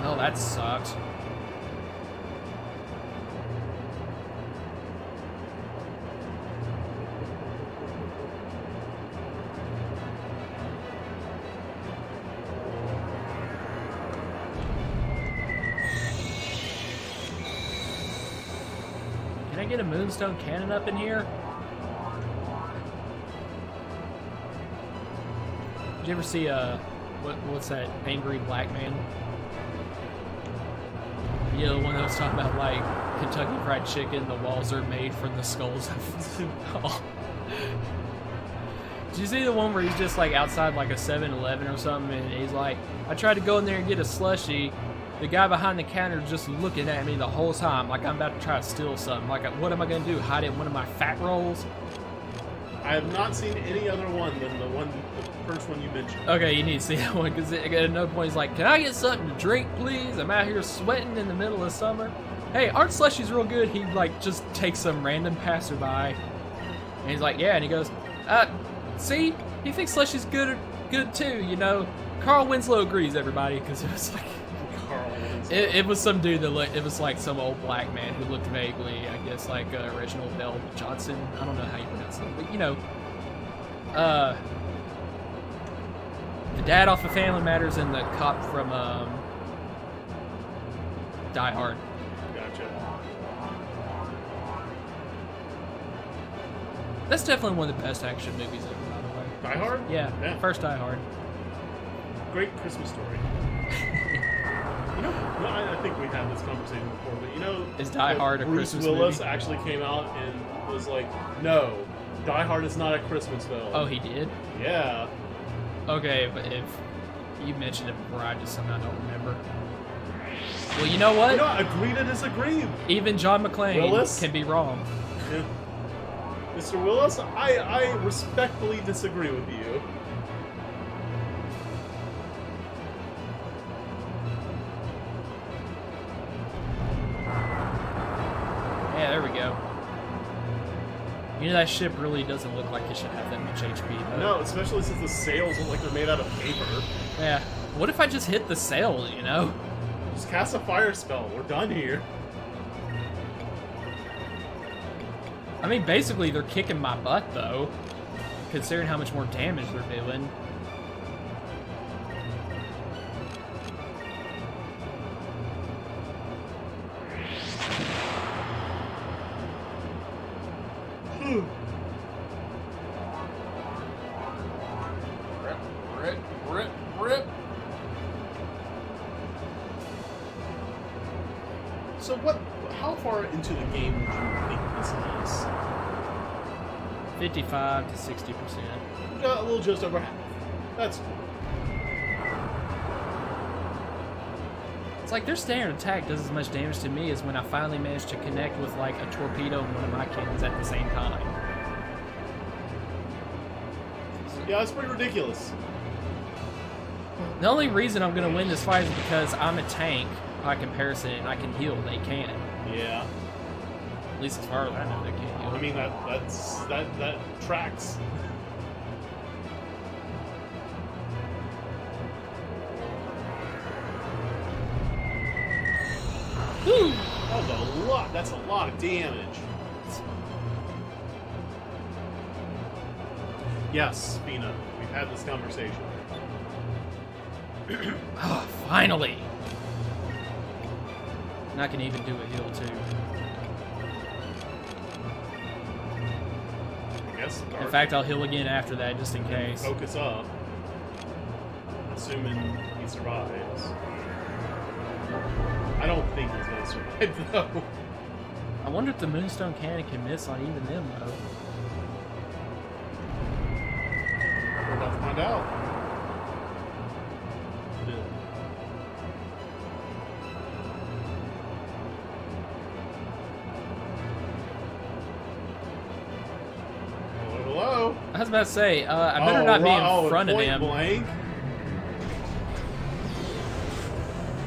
Oh, that sucked. I get a moonstone cannon up in here? Did you ever see what's that angry black man? Yeah, the one that was talking about like Kentucky Fried Chicken. The walls are made from the skulls of. Oh. Did you see the one where he's just like outside like a 7-Eleven or something, and he's like, I tried to go in there and get a slushie. The guy behind the counter is just looking at me the whole time like I'm about to try to steal something. Like, what am I gonna do? Hide it in one of my fat rolls? I have not seen any other one than the first one you mentioned. Okay, you need to see that one, because at no point he's like, can I get something to drink, please? I'm out here sweating in the middle of summer. Hey, aren't slushies real good? He like just takes some random passerby, and he's like, yeah, and he goes, see, he thinks slushies good too, you know. Carl Winslow agrees, everybody, because it was like, Carl Winslow. It was some dude that it was like some old black man who looked vaguely, I guess, like Reginald Bell Johnson. I don't know how you pronounce it, but you know, the dad off of Family Matters and the cop from Die Hard. Gotcha. That's definitely one of the best action movies ever, by the way. Die Hard? Yeah. First Die Hard. Great Christmas story. You know, I think we've had this conversation before, but you know, is Die Hard a Bruce Christmas Willis movie? actually came out and was like, no, Die Hard is not a Christmas film. Oh, he did? Yeah. Okay, but if you mentioned it before, I just somehow don't remember. Well, you know what? You know, agree to disagree. Even John McClane can be wrong. Yeah. Mr. Willis, I respectfully disagree with you. Yeah, there we go. You know, that ship really doesn't look like it should have that much HP, though. No, especially since the sails look like they're made out of paper. Yeah. What if I just hit the sail, you know? Just cast a fire spell. We're done here. I mean, basically, they're kicking my butt, though. Considering how much more damage they're doing. Rip. So how far into the game would you think this is? 55 to 60%. A little just over half. That's cool. It's like their standard attack does as much damage to me as when I finally managed to connect with like a torpedo and one of my cannons at the same time. Yeah, that's pretty ridiculous. The only reason I'm going to win this fight is because I'm a tank by comparison and I can heal. They can't. Yeah. At least as far as I know, they can't heal. I mean, that tracks. Woo! That was a lot. That's a lot of damage. Yes, Spina, we've had this conversation. Oh, finally! And I can even do a heal too. I guess. In fact, I'll heal again after that just in case. Focus up. Assuming he survives. I don't think he's gonna survive though. I wonder if the Moonstone Cannon can miss on even them though. We're about to find out. Hello? I was about to say, I better not be in front of them. Blank.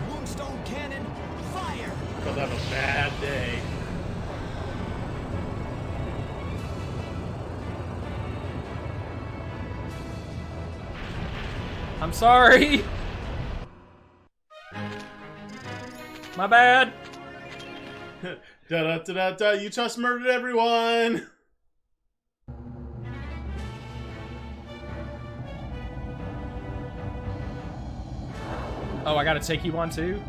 Moonstone Cannon, fire! About to have a bad day. I'm sorry! My bad! Da da da da da! You just murdered everyone! Oh, I gotta take you on too?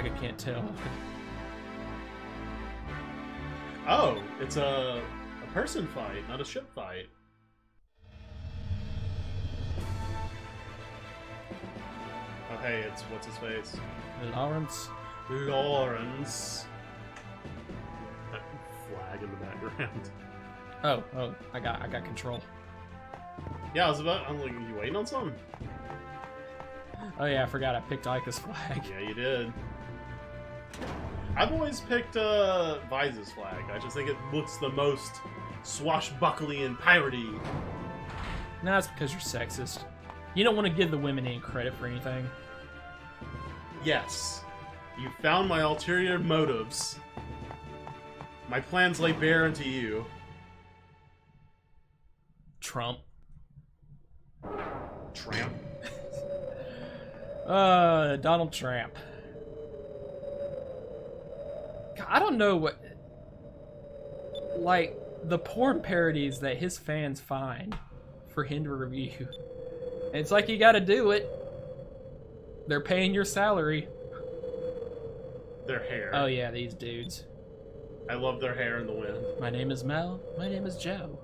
I can't tell. Oh, it's a person fight, not a ship fight. Oh, hey, it's what's his face? Lawrence. Lawrence. That flag in the background. Oh, I got control. Yeah, I'm like, you waiting on something? Oh yeah, I forgot I picked Ica's flag. Yeah, you did. I've always picked Vize's flag. I just think it looks the most swashbuckly and piratey. No, that's because you're sexist. You don't want to give the women any credit for anything. Yes. You found my ulterior motives. My plans lay bare unto you. Trump. Tramp. Donald Trump. God, I don't know what... Like, the porn parodies that his fans find for him to review. It's like you gotta do it. They're paying your salary. Their hair. Oh yeah, these dudes. I love their hair in the wind. My name is Mel. My name is Joe.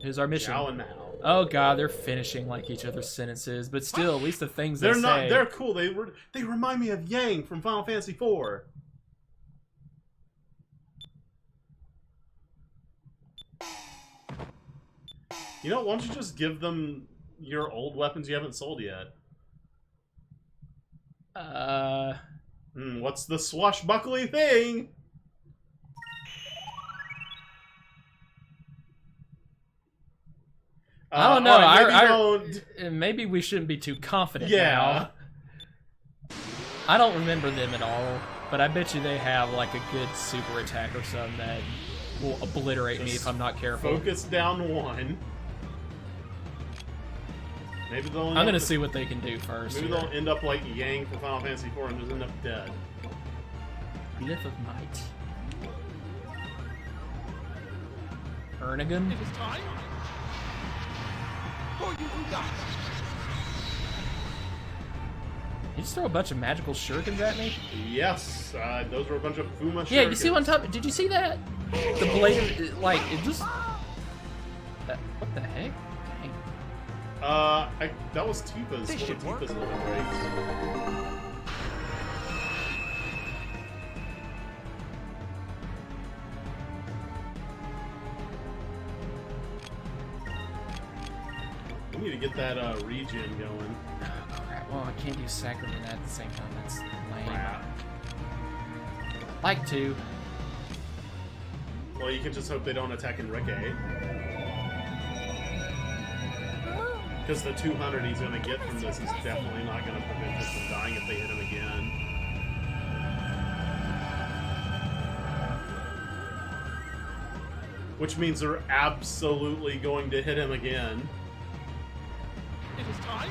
Here's our mission. Joe and Mal. Oh god, they're finishing like each other's sentences, but still, at least the things They're they not. say. They're cool. They remind me of Yang from Final Fantasy IV. You know, why don't you just give them your old weapons you haven't sold yet? What's the swashbuckly thing? I don't know. Right, maybe we shouldn't be too confident Yeah. now. I don't remember them at all, but I bet you they have like a good super attack or something that will obliterate me if I'm not careful. Focus down one. Maybe they'll. I'm gonna see what they can do first. Maybe they'll end up like Yang from Final Fantasy IV and just end up dead. Glyph of Might. Ernigan. It is time for you to die. You just throw a bunch of magical shurikens at me? Yes, those were a bunch of Fuma. Yeah, you see what I'm talking? Did you see that? The blade, like, it just. What the heck? Dang. That was Tifa's. This One should of work. Tifa's little breaks. We need to get that regen going. Oh, crap. Well, I can't use Sacrament at the same time. That's lame. Crap. Like to. Well, you can just hope they don't attack Enrique. Because the 200 he's going to get from this is definitely not going to prevent him from dying if they hit him again. Which means they're absolutely going to hit him again. It is time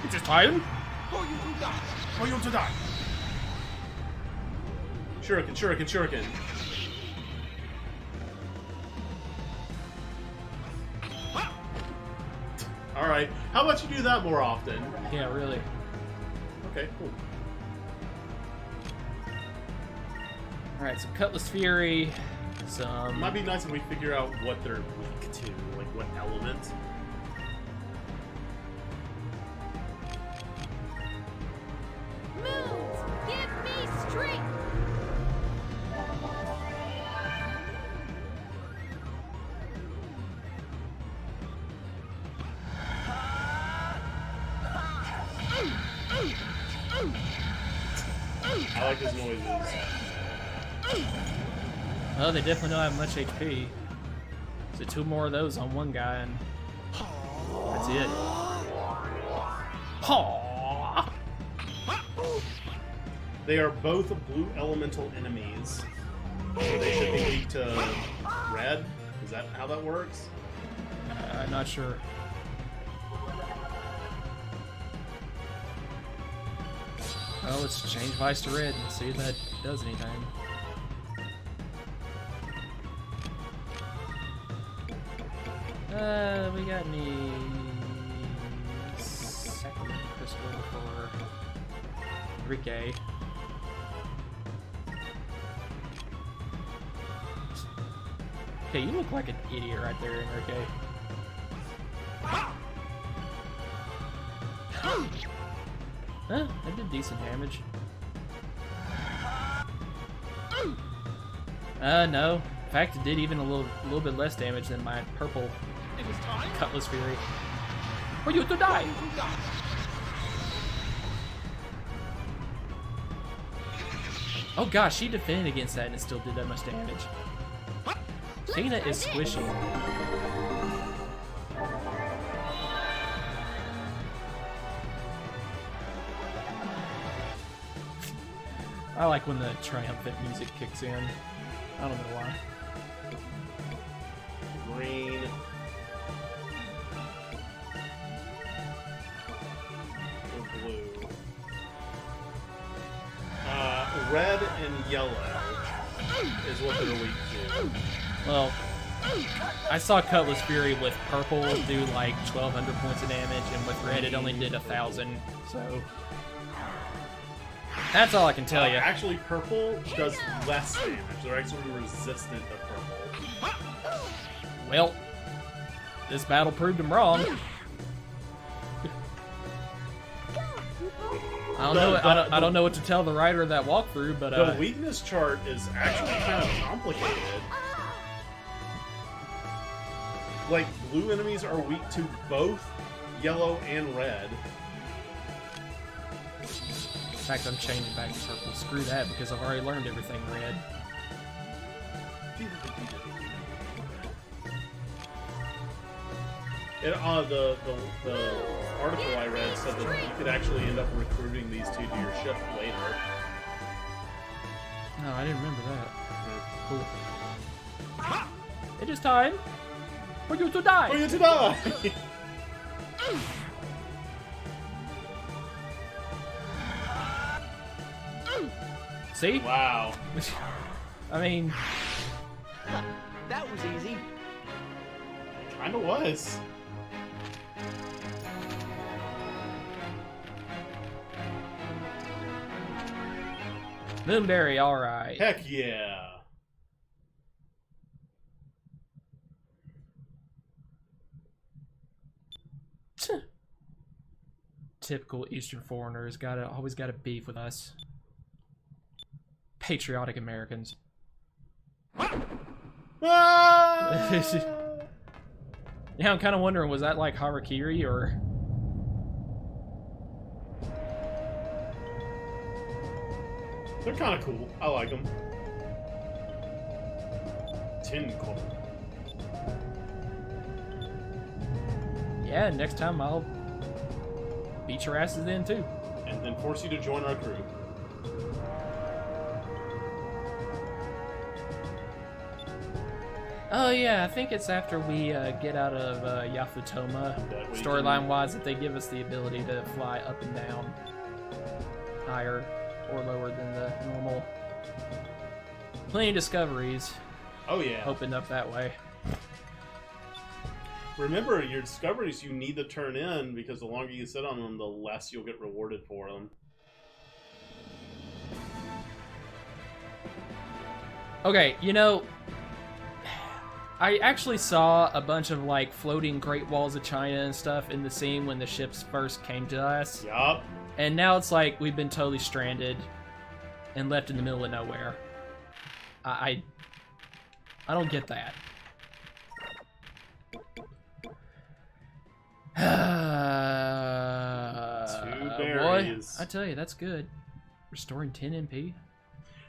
It's just time? for you to die. For you to die! Shuriken, shuriken, shuriken. Alright, how about you do that more often? Yeah, really. Okay, cool. Alright, some Cutlass Fury. It Some. might be nice if we figure out what they're weak to, like what element. Moves, give me strength. I like his noises. Oh, they definitely don't have much HP. So 2 more of those on one guy, and that's it. Haw! They are both blue elemental enemies. So they should be weak to red? Is that how that works? I'm not sure. Oh, let's change Vice to red and see if that does anything. We got any second crystal for Enrique. Okay, you look like an idiot right there, Enrique. Huh, that did decent damage. No. In fact, it did even a little bit less damage than my purple It is time Cutlass Fury. For you to die! to die. Oh gosh, she defended against that and it still did that much damage. Tina is squishy. I like when the triumphant music kicks in. I don't know why. Green. Or blue. Red and yellow is what they're weak to. Well, I saw Cutlass Fury with purple do like 1,200 points of damage, and with red it only did 1,000. So that's all I can tell you. Actually, purple does less damage. They're actually resistant to purple. Well, this battle proved him wrong. I don't know what to tell the writer of that walkthrough, but The weakness chart is actually kind of complicated. Like, blue enemies are weak to both yellow and red. in fact, I'm changing back to purple. Screw that, because I've already learned everything red. It, the article I read said that you could actually end up recruiting these two to your ship later. No, I didn't remember that. Cool. It is time for you to die! For you to die! See? Wow. I mean, That was easy. Kinda was. Moonberry, alright. Heck yeah. Typical Eastern foreigners always got a beef with us. Patriotic Americans. Ah! Yeah, I'm kind of wondering, was that like Harakiri or? They're kind of cool. I like them. Tin coal. Yeah, next time I'll beat your asses in too. And then force you to join our crew. Oh yeah, I think it's after we get out of Yafutoma, That we storyline-wise, that they give us the ability to fly up and down, higher or lower than the normal. Plenty of discoveries Oh yeah. opened up that way. Remember, your discoveries you need to turn in because the longer you sit on them, the less you'll get rewarded for them. Okay, you know, I actually saw a bunch of like floating Great Walls of China and stuff in the scene when the ships first came to us. Yup. And now it's like we've been totally stranded and left in the middle of nowhere. I don't get that. Two Boy, berries. I tell you, that's good. Restoring 10 MP.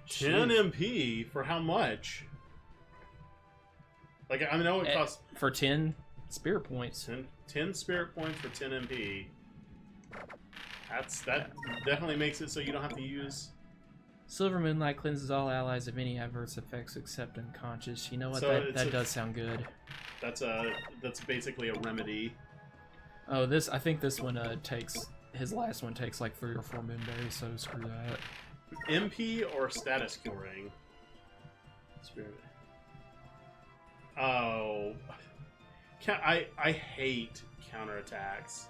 10 MP for how much? Like, I know it costs For 10 spirit points. 10 spirit points for 10 MP. That definitely makes it so you don't have to use. Silver Moonlight cleanses all allies of any adverse effects except unconscious. You know what? So that does sound good. That's basically a remedy. Oh, I think this one takes, his last one takes like 3 or 4 moonberries, so screw that. MP or status curing? Spirit. Oh. I hate counterattacks.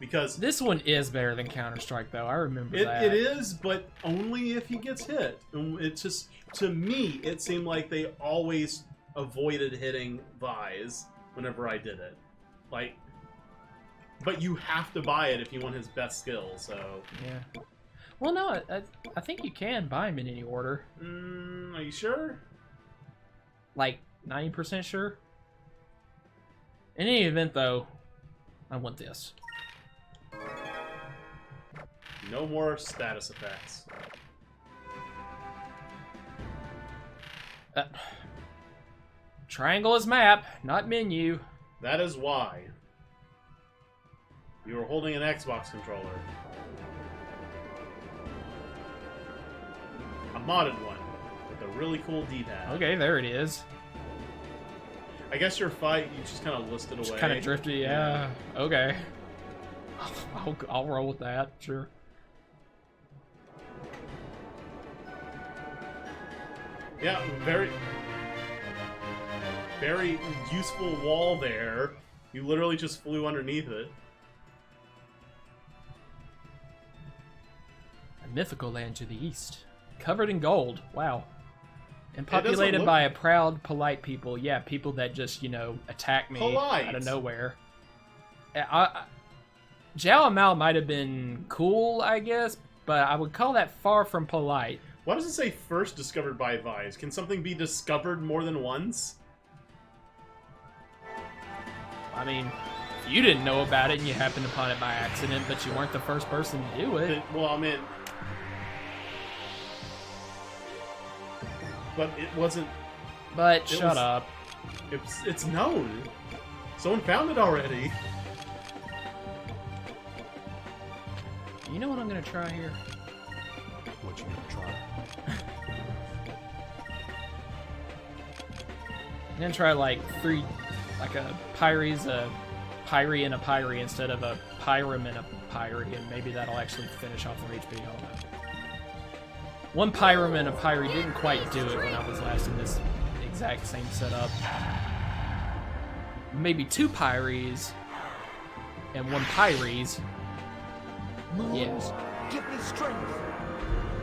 Because This one is better than Counter-Strike, though. I remember that. it is, but only if he gets hit. And it's just, to me, it seemed like they always avoided hitting Vise whenever I did it. Like, but you have to buy it if you want his best skill, so... Yeah. Well, no, I think you can buy him in any order. Are you sure? Like, 90% sure? In any event, though, I want this. No more status effects. Triangle is map, not menu. That is why. You are holding an Xbox controller. A modded one with a really cool D-pad. Okay, there it is. I guess your fight, you just kind of listed away. Just kind of drifted, yeah. Okay. I'll roll with that, sure. Yeah, very useful wall there. You literally just flew underneath it. A mythical land to the east. Covered in gold. Wow. And populated by a proud, polite people. Yeah, people that just, you know, attack me out of nowhere. Zhao Mao might have been cool, I guess, but I would call that far from polite. Why does it say first discovered by Vise? Can something be discovered more than once? I mean, you didn't know about it and you happened upon it by accident, but you weren't the first person to do it. Well, I mean... But it wasn't... But shut up. It's known. Someone found it already. You know what I'm gonna try here? What you gonna try? I'm gonna try like a Pyries, a Pyrie, and a Pyrie instead of a Pyram and a Pyrie, and maybe that'll actually finish off their HP. I don't know. One Pyram and a Pyrie didn't quite do it when I was last in this exact same setup. Maybe two Pyries and one Pyries. Yes. Give me strength.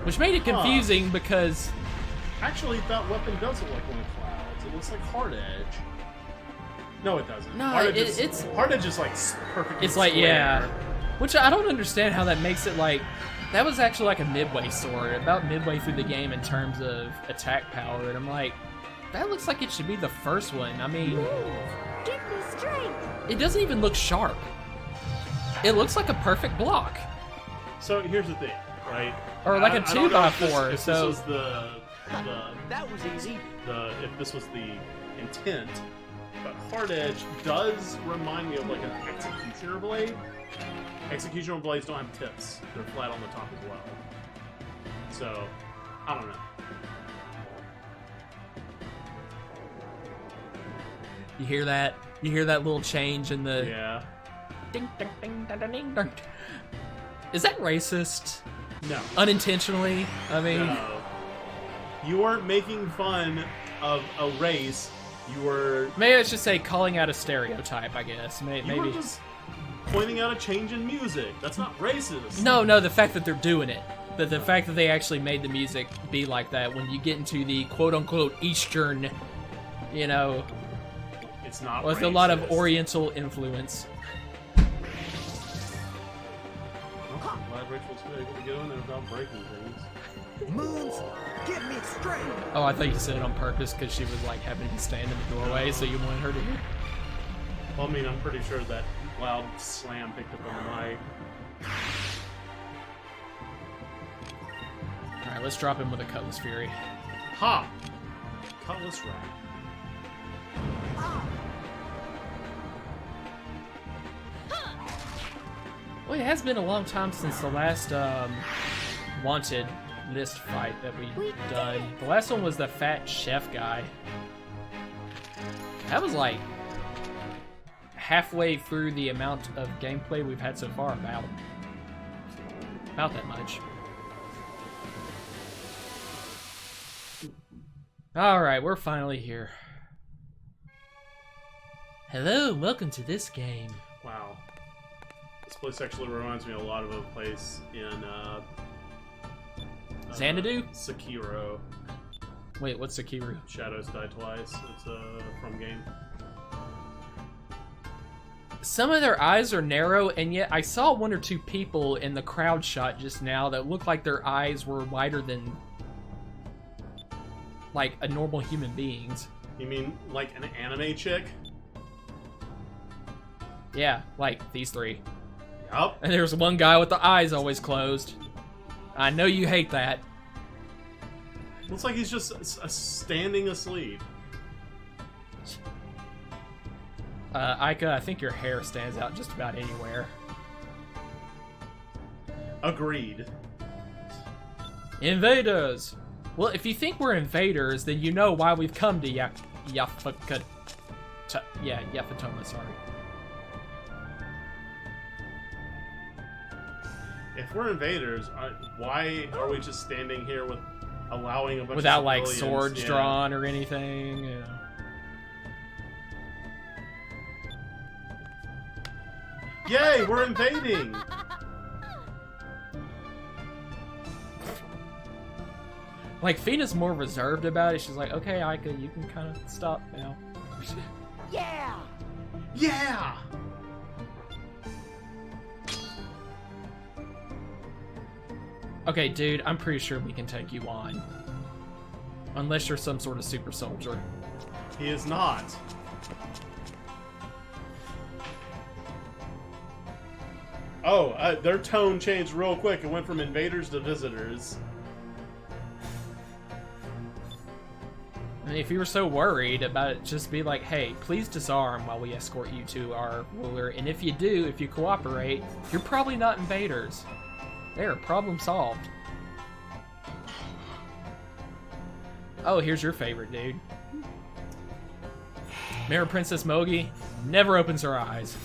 Which made it confusing because... Actually, that weapon does look like one of Cloud's. It looks like Hard Edge. No, it doesn't. No, Hard Edge is like perfectly It's like, square. yeah. Which I don't understand how that makes it like... That was actually like a midway sword, about midway through the game in terms of attack power, and I'm like, that looks like it should be the first one. I mean... Give me strength. It doesn't even look sharp. It looks like a perfect block. So here's the thing, right? Or like a I don't know if 2x4, if so... This was That was easy. if this was the intent, but Hard Edge does remind me of like an Executioner blade. Executioner blades don't have tips; they're flat on the top as well. So, I don't know. You hear that? You hear that little change in the... Yeah. Ding, ding, ding, ding, ding, ding, ding. Is that racist? No. Unintentionally? I mean... No. You weren't making fun of a race. You were... Maybe I should say calling out a stereotype, I guess. Maybe. You were just pointing out a change in music. That's not racist. No, the fact that they're doing it. The fact that they actually made the music be like that when you get into the quote-unquote Eastern, you know... It's not with racist. a lot of Oriental influence. Well, I'm glad Rachel's able to go in there without breaking things. Moons, give me strength. Oh, I thought you said it on purpose because she was like having to stand in the doorway, so you wanted her to hear. Well, I mean, I'm pretty sure that loud slam picked up on the mic. Alright, let's drop him with a Cutlass Fury. Ha! Cutlass Rack. Well, it has been a long time since the last wanted list fight that we've done. The last one was the fat chef guy. That was like halfway through the amount of gameplay we've had so far, about that much. Alright, we're finally here. Hello, welcome to this game. Wow. This place actually reminds me a lot of a place in Xanadu? Sekiro. Wait, what's Sakiru? Shadows Die Twice. It's from game. Some of their eyes are narrow, and yet I saw one or two people in the crowd shot just now that looked like their eyes were wider than, like, a normal human being's. You mean like an anime chick? Yeah, like these three. Yup. And there's one guy with the eyes always closed. I know you hate that. Looks like he's just standing asleep. Aika, I think your hair stands out just about anywhere. Agreed. Invaders! Well, if you think we're invaders, then you know why we've come to Yafatoma, sorry. If we're invaders, why are we just standing here with allowing a bunch Without, of like, civilians? swords drawn or anything, you know. Yay, we're invading! Like, Fina's more reserved about it. She's like, okay, Aika, you can kind of stop now. Yeah! Yeah! Okay, dude, I'm pretty sure we can take you on. Unless you're some sort of super soldier. He is not. Oh, their tone changed real quick. It went from invaders to visitors. And if you were so worried about it, just be like, hey, please disarm while we escort you to our ruler. And if you do, if you cooperate, you're probably not invaders. There, problem solved. Oh, here's your favorite, dude. Mirror Princess Mogi never opens her eyes.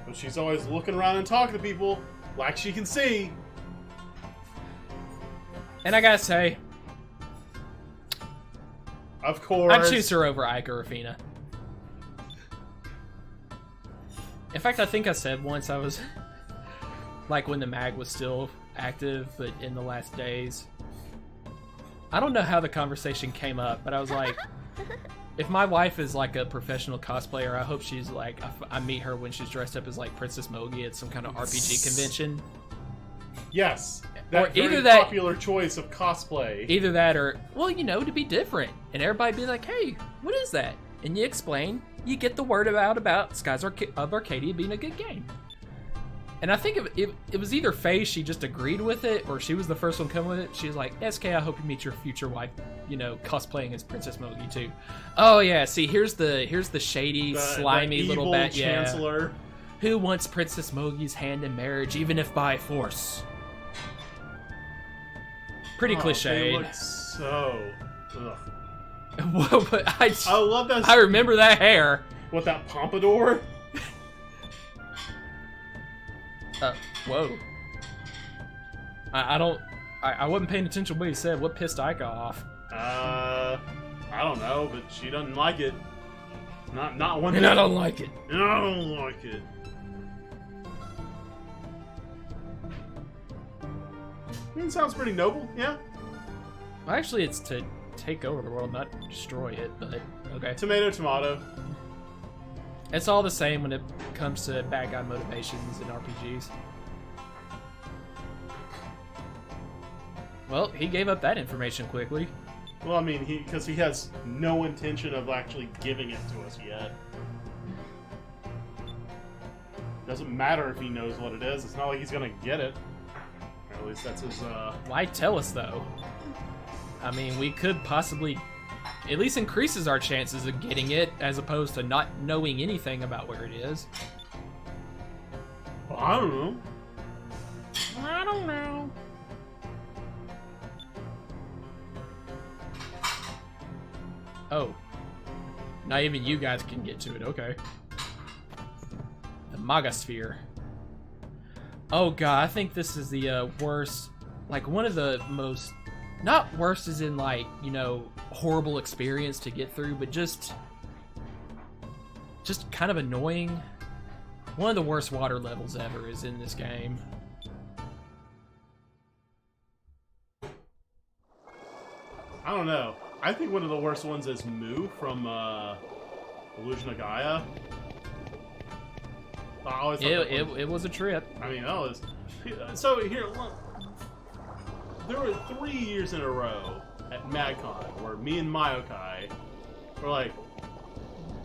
But she's always looking around and talking to people like she can see. And I gotta say, Of course. I'd choose her over Ika or Fina. In fact, I think I said once I was... like when the mag was still active, but in the last days. I don't know how the conversation came up, but I was like, if my wife is like a professional cosplayer, I hope she's like, I meet her when she's dressed up as like Princess Mogi at some kind of RPG convention. Yes. Or That very either that- popular choice of cosplay. Either that or, well, you know, to be different. And everybody be like, hey, what is that? And you explain, you get the word about Skies of Arcadia being a good game. And I think it was either Faye, she just agreed with it, or she was the first one coming with it. She was like, SK, I hope you meet your future wife, you know, cosplaying as Princess Mogi too. Oh yeah, see, here's the shady, slimy the little evil bat, chancellor. Yeah. Who wants Princess Mogi's hand in marriage, even if by force? Pretty They cliched. look so... Ugh. Whoa, but I love that... I remember that hair. What, that pompadour? Whoa. I wasn't paying attention to what he said. What pissed Ika off? I don't know, but she doesn't like it. Not one And I don't like it. And I don't like it. Sounds pretty noble, yeah. Well, actually, it's to take over the world, not destroy it, but okay. Tomato, tomato. It's all the same when it comes to bad guy motivations in RPGs. Well, he gave up that information quickly. Well, I mean, because he has no intention of actually giving it to us yet. Doesn't matter if he knows what it is. It's not like he's gonna get it. Or at least that's his, Why tell us, though? I mean, we could possibly... At least increases our chances of getting it, as opposed to not knowing anything about where it is. Well, I don't know. I don't know. Oh. Not even you guys can get to it, okay. The Magasphere. Oh god, I think this is the worst, like one of the most, not worst as in like, you know, horrible experience to get through, but just kind of annoying. One of the worst water levels ever is in this game. I don't know. I think one of the worst ones is Moo from Illusion of Gaia. It was a trip. I mean, that was... So, here, look. There were 3 years in a row at MagCon where me and Mayokai were like...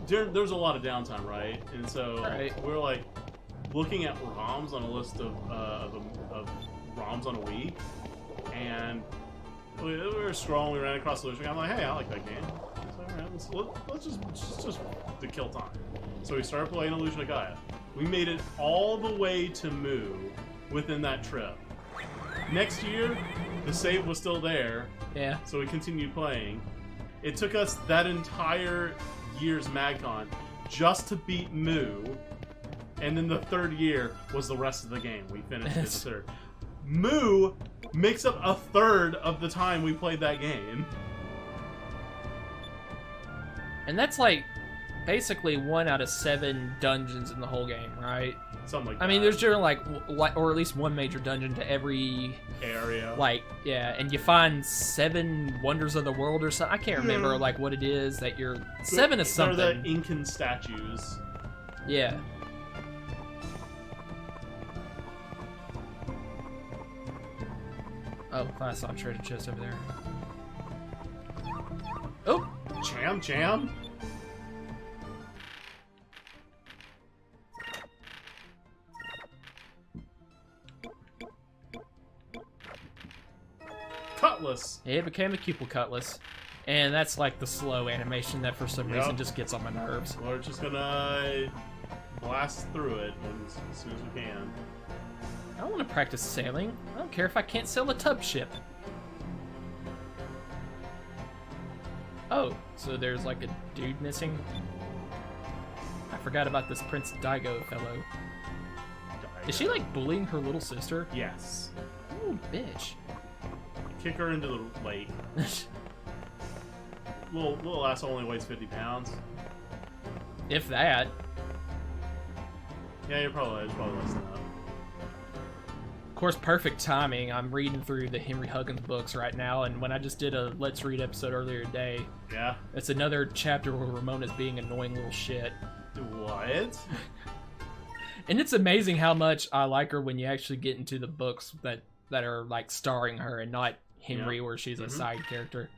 There's a lot of downtime, right? And so we're like looking at ROMs on a list of ROMs on a Wii, and we were scrolling. We ran across Illusion. I'm like, hey, I like that game. So, all right, let's just to kill time. So we started playing Illusion of Gaia. We made it all the way to Moo within that trip. Next year, the save was still there. Yeah. So we continued playing. It took us that entire year's MagCon just to beat Moo, and then the third year was the rest of the game. We finished it the third. Moo makes up a third of the time we played that game. And that's like basically 1 out of 7 dungeons in the whole game, right? Something like that. I mean, there's generally like, or at least 1 major dungeon to every area. Like, yeah, and you find 7 wonders of the world or something. I can't remember like what it is that you're 7 is something. They're the Incan statues. Yeah. Oh, I saw a treasure chest over there. Oh, Cham. Cutlass. It became a Cupid Cutlass. And that's like the slow animation that for some reason just gets on my nerves. We're just gonna blast through it as soon as we can. I want to practice sailing. I don't care if I can't sail a tub ship. Oh, so there's like a dude missing? I forgot about this Prince Daigo fellow. Is she like bullying her little sister? Yes. Oh, bitch. Kick her into the lake. Little ass only weighs 50 pounds. If that. Yeah, you're probably less than that. Of course, perfect timing. I'm reading through the Henry Huggins books right now, and when I just did a Let's Read episode earlier today, yeah, it's another chapter where Ramona's being annoying little shit. What? And it's amazing how much I like her when you actually get into the books that are like starring her and not Henry, where she's a side character.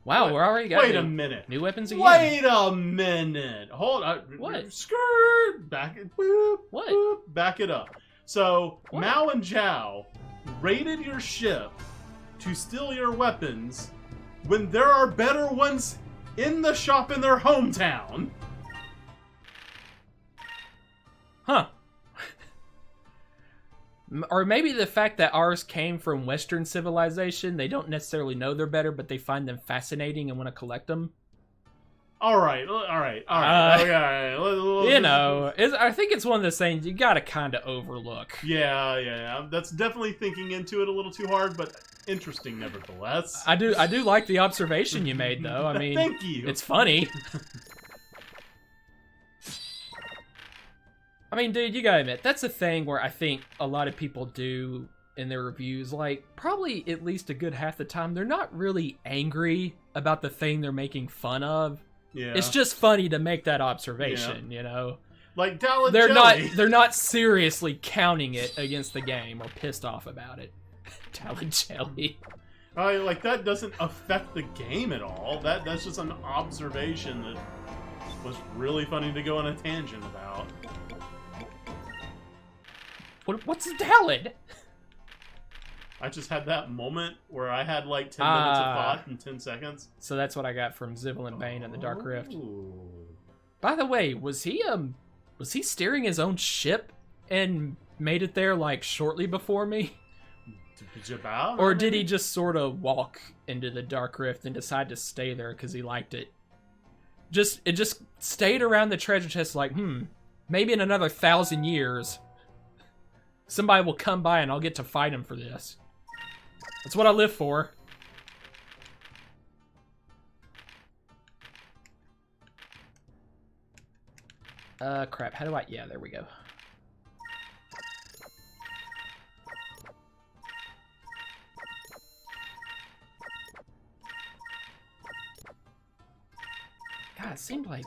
Wow, we're already got Wait a minute. New weapons again. Wait a minute. Hold on. What? Skirt. Back it. Boop, What? Boop, back it up. So, What? Mao and Zhao raided your ship to steal your weapons when there are better ones in the shop in their hometown. Huh. Or maybe the fact that ours came from Western civilization, they don't necessarily know they're better, but they find them fascinating and want to collect them. All right. Okay. You know, I think it's one of those things you gotta kind of overlook. Yeah. That's definitely thinking into it a little too hard, but interesting nevertheless. I do like the observation you made, though. I mean, thank you. It's funny. I mean, dude, you gotta admit, that's a thing where I think a lot of people do in their reviews, like, probably at least a good half the time, they're not really angry about the thing they're making fun of. Yeah. It's just funny to make that observation, you know? Like Dallas They're not seriously counting it against the game or pissed off about it. Jelly. Like, that doesn't affect the game at all. That's just an observation that was really funny to go on a tangent about. What's Dalid? I just had that moment where I had like 10 minutes of thought in 10 seconds. So that's what I got from Zibble and Bane and the Dark Rift. Ooh. By the way, was he steering his own ship and made it there like shortly before me? Jabal? Or did he just sort of walk into the Dark Rift and decide to stay there because he liked it? It just stayed around the treasure chest like, maybe in another 1,000 years, somebody will come by and I'll get to fight him for this. That's what I live for. Crap. How do I... Yeah, there we go. it seemed like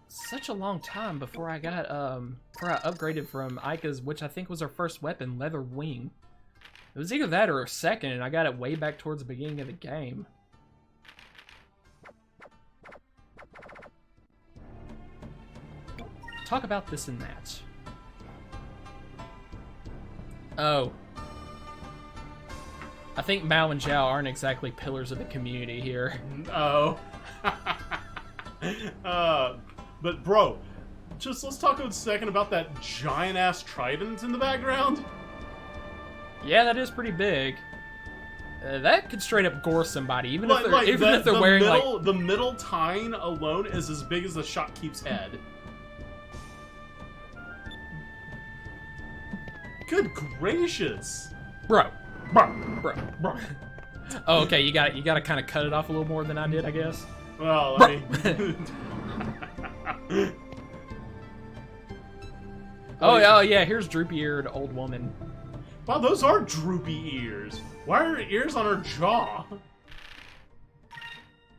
such a long time before I got before I upgraded from Ika's, which I think was her first weapon, Leather Wing. It was either that or a second, and I got it way back towards the beginning of the game. Talk about this and that. Oh. I think Mao and Zhao aren't exactly pillars of the community here. Oh. But bro, just let's talk a second about that giant-ass trident in the background. Yeah, that is pretty big. That could straight up gore somebody, even if they're, Like, if they're wearing like... The middle tine alone is as big as the Shopkeep's head. Good gracious. Bro. Bro. Oh, okay, you got to kind of cut it off a little more than I did, I guess. Well, I mean... Oh yeah, here's droopy-eared old woman. Wow, those are droopy ears. Why are her ears on her jaw?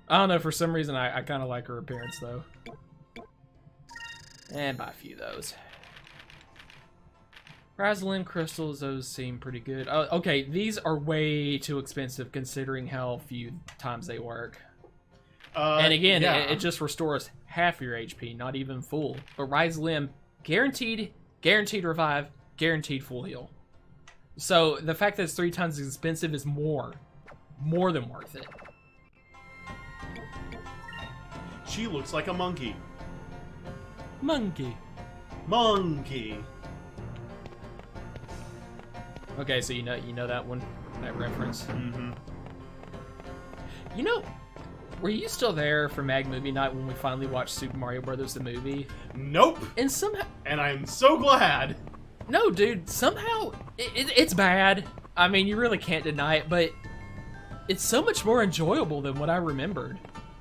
I don't know, for some reason I kind of like her appearance, though. And buy a few of those. Razzling crystals, those seem pretty good. Oh, okay, these are way too expensive considering how few times they work. And again, yeah. it just restores half your HP, not even full. But Rise Limb, guaranteed revive, guaranteed full heal. So the fact that it's 3 times as expensive is more than worth it. She looks like a monkey. Monkey. Okay, so you know that one, that reference. Mm-hmm. You know, were you still there for Mag Movie Night when we finally watched Super Mario Brothers the movie? Nope. And somehow... And I'm so glad. No, dude, somehow it's bad. I mean, you really can't deny it, but it's so much more enjoyable than what I remembered.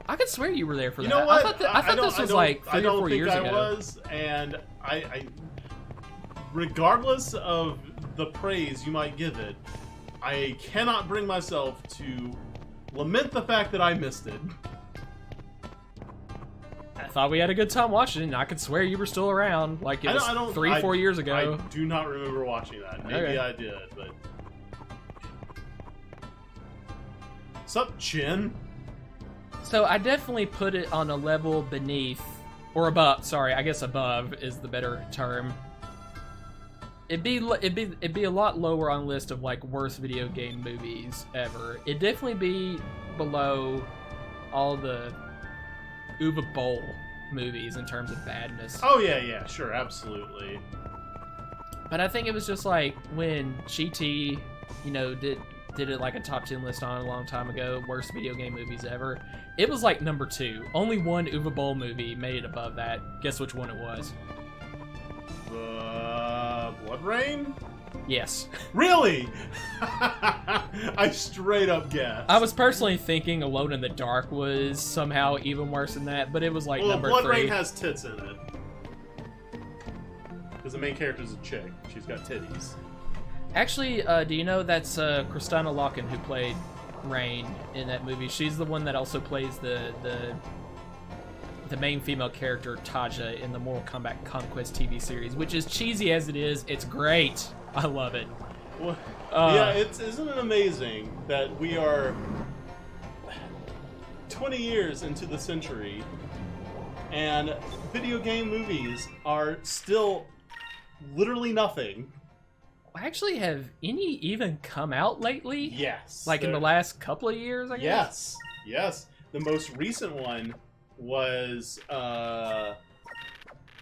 I could swear you were there for that. You know what? I thought this was like 3 or 4 years ago. I don't think I was, and I regardless of the praise you might give it, I cannot bring myself to lament the fact that I missed it. I thought we had a good time watching it, and I could swear you were still around, like it was 3-4 years ago. I do not remember watching that. Maybe Okay. I did, but... Sup, Chin? So I definitely put it on a level beneath, or above, sorry, I guess above is the better term. It'd be a lot lower on the list of like worst video game movies ever. It'd definitely be below all the Uwe Boll movies in terms of badness. Oh yeah, sure, absolutely. But I think it was just like when GT, you know, did it like a top 10 list on a long time ago, worst video game movies ever. It was like number 2. Only one Uwe Boll movie made it above that. Guess which one it was? Blood Rain? Yes. Really? I straight up guessed. I was personally thinking Alone in the Dark was somehow even worse than that, but it was like number 3. Blood Rain has tits in it. Because the main character's a chick. She's got titties. Actually, do you know that's Kristanna Loken who played Rain in that movie? She's the one that also plays the main female character, Taja, in the Mortal Kombat Conquest TV series, which is cheesy as it is, it's great. I love it. Well, yeah, isn't it amazing that we are 20 years into the century and video game movies are still literally nothing? Actually, have any even come out lately? Yes. Like in the last couple of years, I guess? Yes. The most recent one was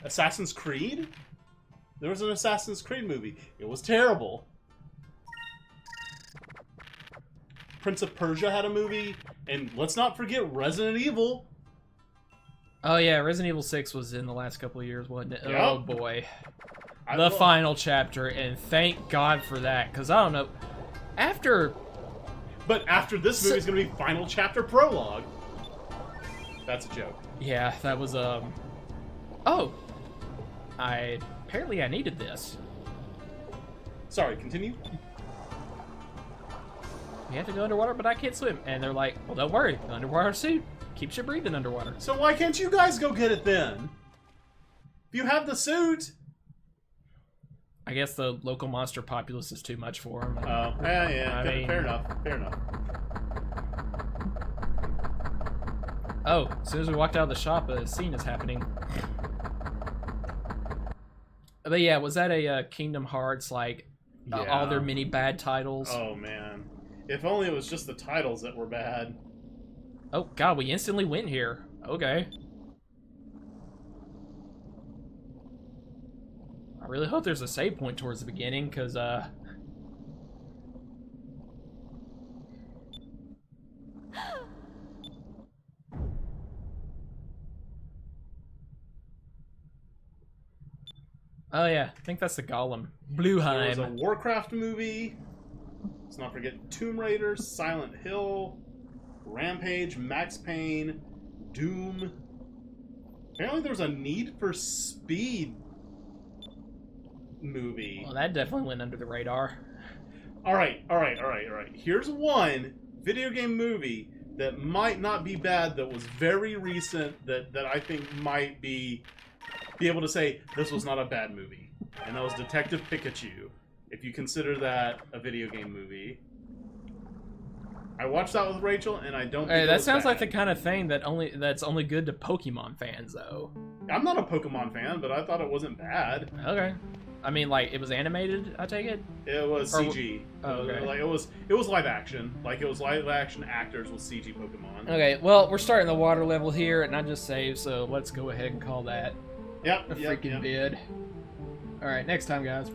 Assassin's Creed. There was an Assassin's Creed movie. It was terrible. Prince of Persia had a movie, and let's not forget Resident Evil. Oh yeah, Resident Evil 6 was in the last couple of years, wasn't it? Yep. Oh boy. The final chapter, and thank God for that, because I don't know. But after this movie is going to be final chapter prologue. That's a joke. Yeah, that was, Oh! Apparently I needed this. Sorry, continue. We have to go underwater, but I can't swim. And they're like, well, don't worry. The underwater suit Keeps you breathing underwater. So why can't you guys go get it then? If you have the suit. I guess the local monster populace is too much for them. Oh, yeah. I mean, fair enough. Oh, as soon as we walked out of the shop, a scene is happening. But yeah, was that a Kingdom Hearts, like, all their mini bad titles? Oh, man. If only it was just the titles that were bad. Oh, God, we instantly went here. Okay. I really hope there's a save point towards the beginning, because, oh yeah, I think that's the Golem. Blueheim. There was a Warcraft movie. Let's not forget Tomb Raider, Silent Hill, Rampage, Max Payne, Doom. Apparently there was a Need for Speed movie. Well, that definitely went under the radar. Alright. Here's one video game movie that might not be bad, that was very recent, that I think might be able to say this was not a bad movie. And that was Detective Pikachu. If you consider that a video game movie. I watched that with Rachel, and I don't think Hey, it that was sounds bad. like the kind of thing that's only good to Pokemon fans, though. I'm not a Pokemon fan, but I thought it wasn't bad. Okay. I mean, like, it was animated, I take it? It was CG. Oh, okay. Like it was live action. Like it was live action actors with CG Pokemon. Okay, well, we're starting the water level here, and I just saved, so let's go ahead and call that Yep. a freaking vid. Alright, next time, guys.